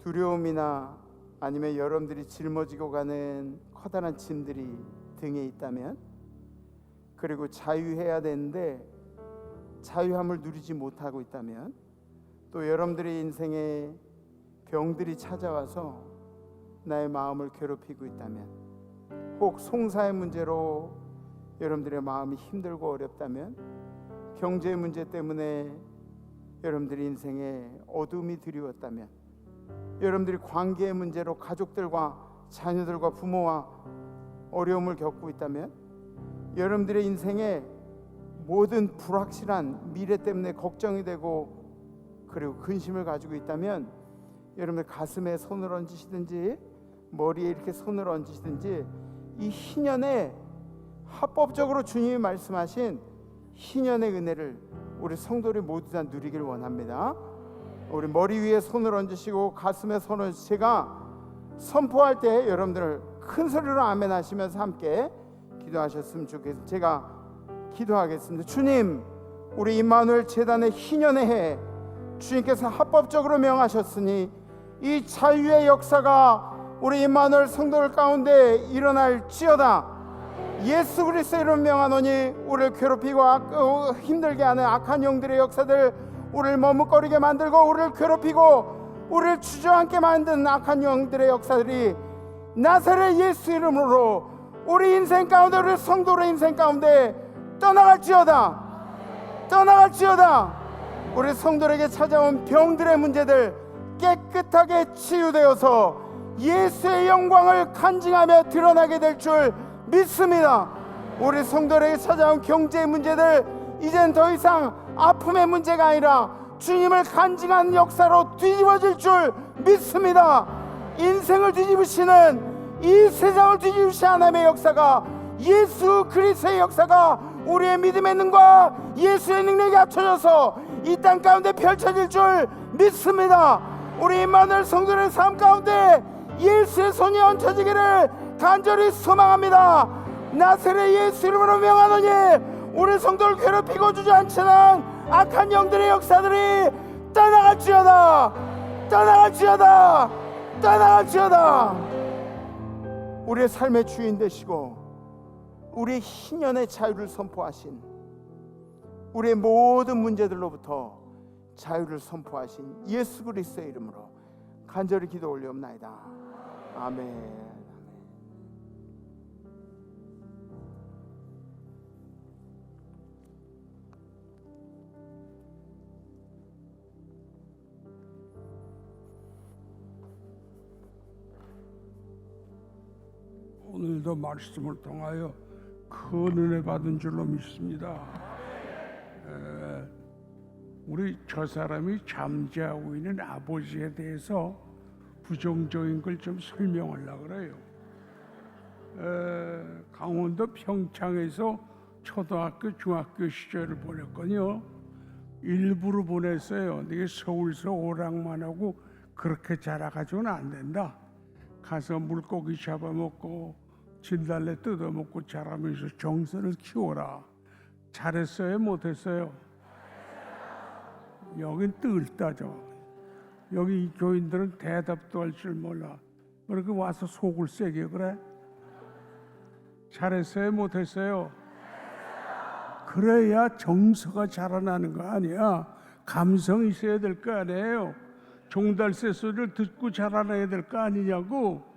Speaker 7: 두려움이나 아니면 여러분들이 짊어지고 가는 커다란 짐들이 등에 있다면, 그리고 자유해야 되는데 자유함을 누리지 못하고 있다면, 또 여러분들의 인생에 병들이 찾아와서 나의 마음을 괴롭히고 있다면, 혹 송사의 문제로 여러분들의 마음이 힘들고 어렵다면, 경제 문제 때문에 여러분들의 인생에 어둠이 드리웠다면, 여러분들이 관계의 문제로 가족들과 자녀들과 부모와 어려움을 겪고 있다면, 여러분들의 인생에 모든 불확실한 미래 때문에 걱정이 되고 그리고 근심을 가지고 있다면, 여러분들 가슴에 손을 얹으시든지 머리에 이렇게 손을 얹으시든지 이 희년에 합법적으로 주님이 말씀하신 희년의 은혜를 우리 성도들이 모두 다 누리길 원합니다. 우리 머리 위에 손을 얹으시고 가슴에 손을 얹으시고 제가 선포할 때 여러분들 큰 소리로 아멘 하시면서 함께 기도하셨으면 좋겠습니다. 제가 기도하겠습니다. 주님, 우리 임마누엘 재단의 희년의 해 주님께서 합법적으로 명하셨으니 이 자유의 역사가 우리 임마누엘 성도들 가운데 일어날지어다. 예수 그리스도의 이름 명하노니 우리를 괴롭히고 힘들게 하는 악한 영들의 역사들, 우리를 머뭇거리게 만들고 우리를 괴롭히고 우리를 주저앉게 만든 악한 영들의 역사들이 나사렛 예수 이름으로 우리 인생 가운데, 우리 성도의 인생 가운데 떠나갈지어다. 우리 성도에게 찾아온 병들의 문제들 깨끗하게 치유되어서 예수의 영광을 간증하며 드러나게 될 줄 믿습니다. 우리 성도에게 찾아온 경제의 문제들 이젠 더 이상 아픔의 문제가 아니라 주님을 간증하는 역사로 뒤집어질 줄 믿습니다. 인생을 뒤집으시는, 이 세상을 뒤집으시는 하나님의 역사가, 예수 그리스도의 역사가 우리의 믿음의 눈과 예수의 능력이 합쳐져서 이 땅 가운데 펼쳐질 줄 믿습니다. 우리 임마누엘 성도들의 삶 가운데 예수의 손이 얹혀지기를 간절히 소망합니다. 나사렛 예수 이름으로 명하노니 우리 성도를 괴롭히고 주저앉히는 악한 영들의 역사들이 떠나갈지어다. 우리의 삶의 주인 되시고 우리의 희년의 자유를 선포하신, 우리의 모든 문제들로부터 자유를 선포하신 예수 그리스도의 이름으로 간절히 기도 올리옵나이다. 아멘.
Speaker 10: 오늘도 말씀을 통하여 큰 은혜 받은 줄로 믿습니다. 우리 저 사람이 잠재하고 있는 아버지에 대해서 부정적인 걸 좀 설명하려고 그래요. 강원도 평창에서 초등학교, 중학교 시절을 보냈거든요. 일부러 보냈어요. 네가 서울서 오락만 하고 그렇게 자라가지고는 안 된다. 가서 물고기 잡아먹고 진달래 뜯어먹고 자라면서 정서를 키워라. 잘했어요? 못했어요? 여긴 뜰다죠. 여기 이 교인들은 대답도 할 줄 몰라. 그렇게 와서 속을 세게 그래? 잘했어요? 못했어요? 그래야 정서가 자라나는 거 아니야. 감성이 있어야 될 거 아니에요. 종달새 소리를 듣고 자라나야 될 거 아니냐고.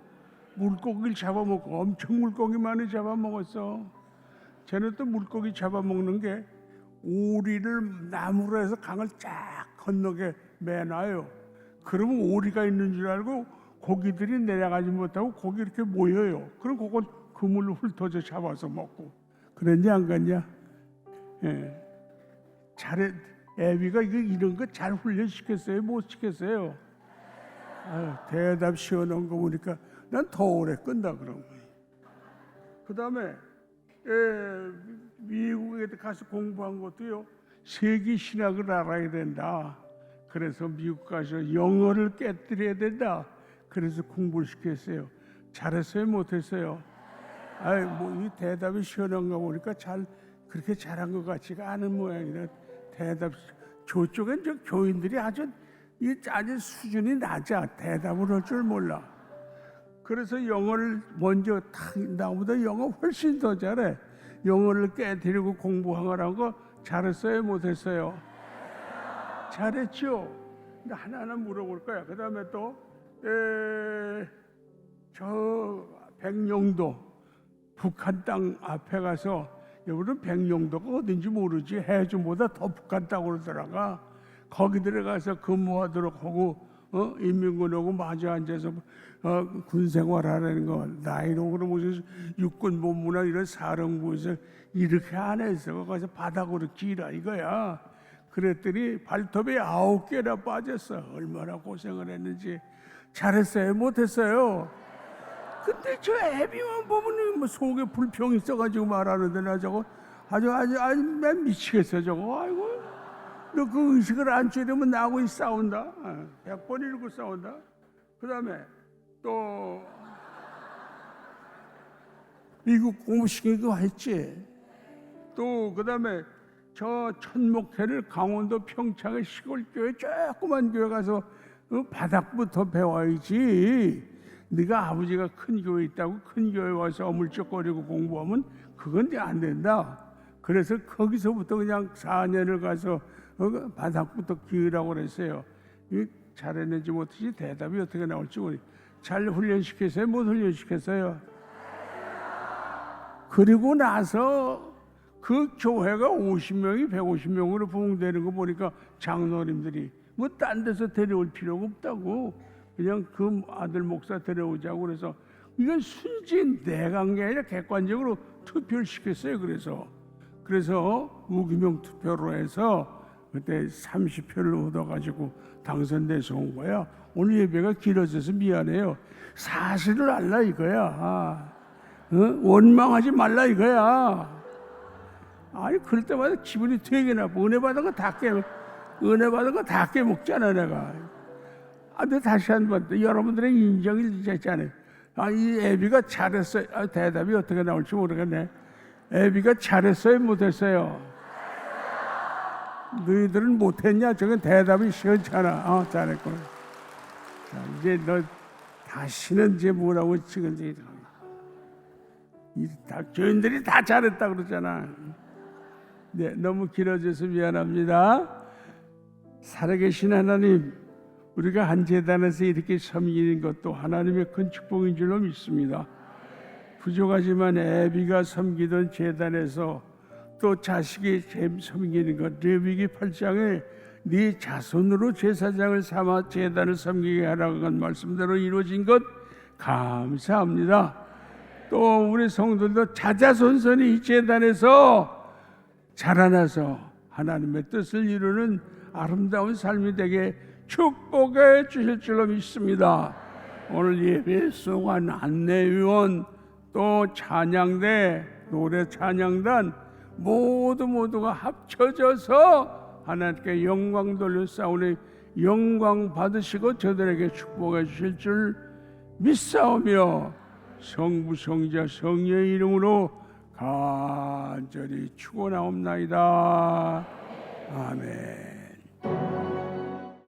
Speaker 10: 물고기를 잡아먹고 엄청 물고기 많이 잡아먹었어. 쟤는 또 물고기 잡아먹는 게 오리를 나무로 해서 강을 쫙 건너게 매놔요. 그러면 오리가 있는 줄 알고 고기들이 내려가지 못하고 고기 이렇게 모여요. 그럼 그건 그물로 훑어져 잡아서 먹고. 그랬냐 안 갔냐? 예. 잘해. 애비가 이런 거 잘 훈련시켰어요? 못 시켰어요? 아유, 대답 시원한 거 보니까 난 더 오래 끈다 그런 거예요. 그 다음에 미국에 가서 공부한 것도요, 세계 신학을 알아야 된다. 그래서 미국 가서 영어를 깨뜨려야 된다. 그래서 공부를 시켰어요. 잘했어요? 못했어요? 아이, 뭐 이 대답이 시원한 거 보니까 그렇게 잘한 것 같지가 않은 모양이라 대답. 저쪽엔 저 교인들이 아주 수준이 낮아. 대답을 할 줄 몰라. 그래서 영어를 먼저 나보다 영어 훨씬 더 잘해. 영어를 깨뜨리고 공부하라는 거 잘했어요? 못했어요? 잘했죠? 근데 하나하나 물어볼 거야. 그 다음에 또 저 백령도 북한 땅 앞에 가서, 여러분 백령도가 어딘지 모르지, 해주보다 더 북한 땅으로 들어가. 거기 들어가서 근무하도록 하고 인민군하고 마주 앉아서 군생활하라는 거. 나이로 무슨 육군 본부나 이런 사령부에서 이렇게 안 했어. 거기서 바닥으로 기라 이거야. 그랬더니 발톱이 9개나 빠졌어. 얼마나 고생을 했는지. 잘했어요? 못했어요? 근데 저 애비만 보면 뭐 속에 불평 있어가지고 말하는데 나 저거 아주 맨 미치겠어 저거. 아이고 너 그 의식을 안 줄이면 나하고 싸운다. 100번 이러고 싸운다. 그 다음에 또 미국 공부시킨 거 했지. 또 그 다음에 저 천목회를 강원도 평창의 시골교회 조그만 교회 가서 바닥부터 배워야지. 네가 아버지가 큰 교회 있다고 큰 교회 와서 어물쩍거리고 공부하면 그건 안 된다. 그래서 거기서부터 그냥 4년을 가서 바닥부터 기으라고 그랬어요. 잘했는지 못했지 대답이 어떻게 나올지 모르겠어요. 잘 훈련시켰어요? 못 훈련시켰어요? 그리고 나서 그 교회가 50명이 150명으로 부흥되는 거 보니까 장로님들이 뭐 딴 데서 데려올 필요가 없다고 그냥 그 아들 목사 데려오자고 그래서 이건 순진 내간 게 아니라 객관적으로 투표를 시켰어요. 그래서 무기명 투표로 해서 그때 30표를 얻어가지고 당선돼서 온 거야. 오늘 예배가 길어져서 미안해요. 사실을 알라 이거야. 원망하지 말라 이거야. 아니 그럴 때마다 기분이 되게 나빠. 은혜 받은 거 다 깨먹잖아 내가. 근데 다시 한번 여러분들의 인정이 있잖아요. 이 애비가 잘했어요. 대답이 어떻게 나올지 모르겠네. 애비가 잘했어요 못했어요? 너희들은 못했냐? 저건 대답이 시원찮아. 잘했구나. 자, 이제 너 다시는 이제 뭐라고 지금 다 교인들이 다 잘했다 그러잖아. 네, 너무 길어져서 미안합니다. 살아계신 하나님, 우리가 한 재단에서 이렇게 섬기는 것도 하나님의 큰 축복인 줄로 믿습니다. 부족하지만 애비가 섬기던 재단에서 또 자식이 섬기는 것, 레위기 8장에 네 자손으로 제사장을 삼아 재단을 섬기게 하라고 한 말씀대로 이루어진 것 감사합니다. 또 우리 성도들도 자자손손이 이 재단에서 자라나서 하나님의 뜻을 이루는 아름다운 삶이 되게 축복해 주실 줄로 믿습니다. 오늘 예배에 수고한 안내위원 또 찬양대 노래 찬양단 모두가 합쳐져서 하나님께 영광 돌려 싸우니 영광 받으시고 저들에게 축복해 주실 줄 믿사오며 성부 성자 성령의 이름으로 간절히 축원하옵나이다. 아멘.